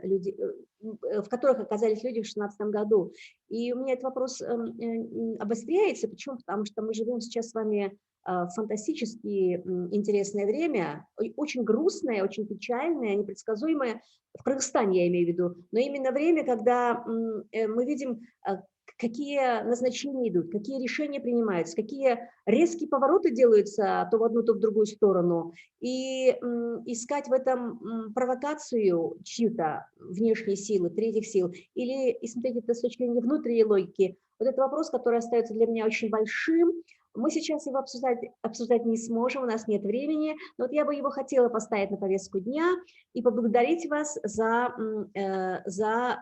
люди, в которых оказались люди в 2016 году. И у меня этот вопрос обостряется. Почему? Потому что мы живем сейчас с вами в фантастически интересное время, очень грустное, очень печальное, непредсказуемое, в Кыргызстане я имею в виду, но именно время, когда мы видим, какие назначения идут, какие решения принимаются, какие резкие повороты делаются то в одну, то в другую сторону. И искать в этом провокацию чью-то, внешней силы, третьих сил, или смотреть это с точки зрения внутренней логики, вот это вопрос, который остается для меня очень большим. Мы сейчас его обсуждать не сможем, у нас нет времени, но вот я бы его хотела поставить на повестку дня и поблагодарить вас за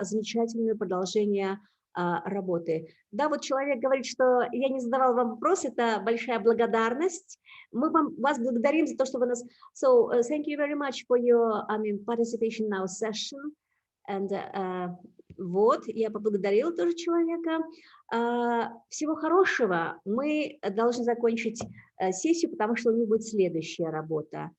замечательное продолжение работы. Да, вот человек говорит, что я не задавал вам вопрос, это большая благодарность. Мы вас благодарим за то, что вы нас... So, thank you very much for your participation in our session. And, вот, я поблагодарила тоже человека. Всего хорошего. Мы должны закончить сессию, потому что у них будет следующая работа.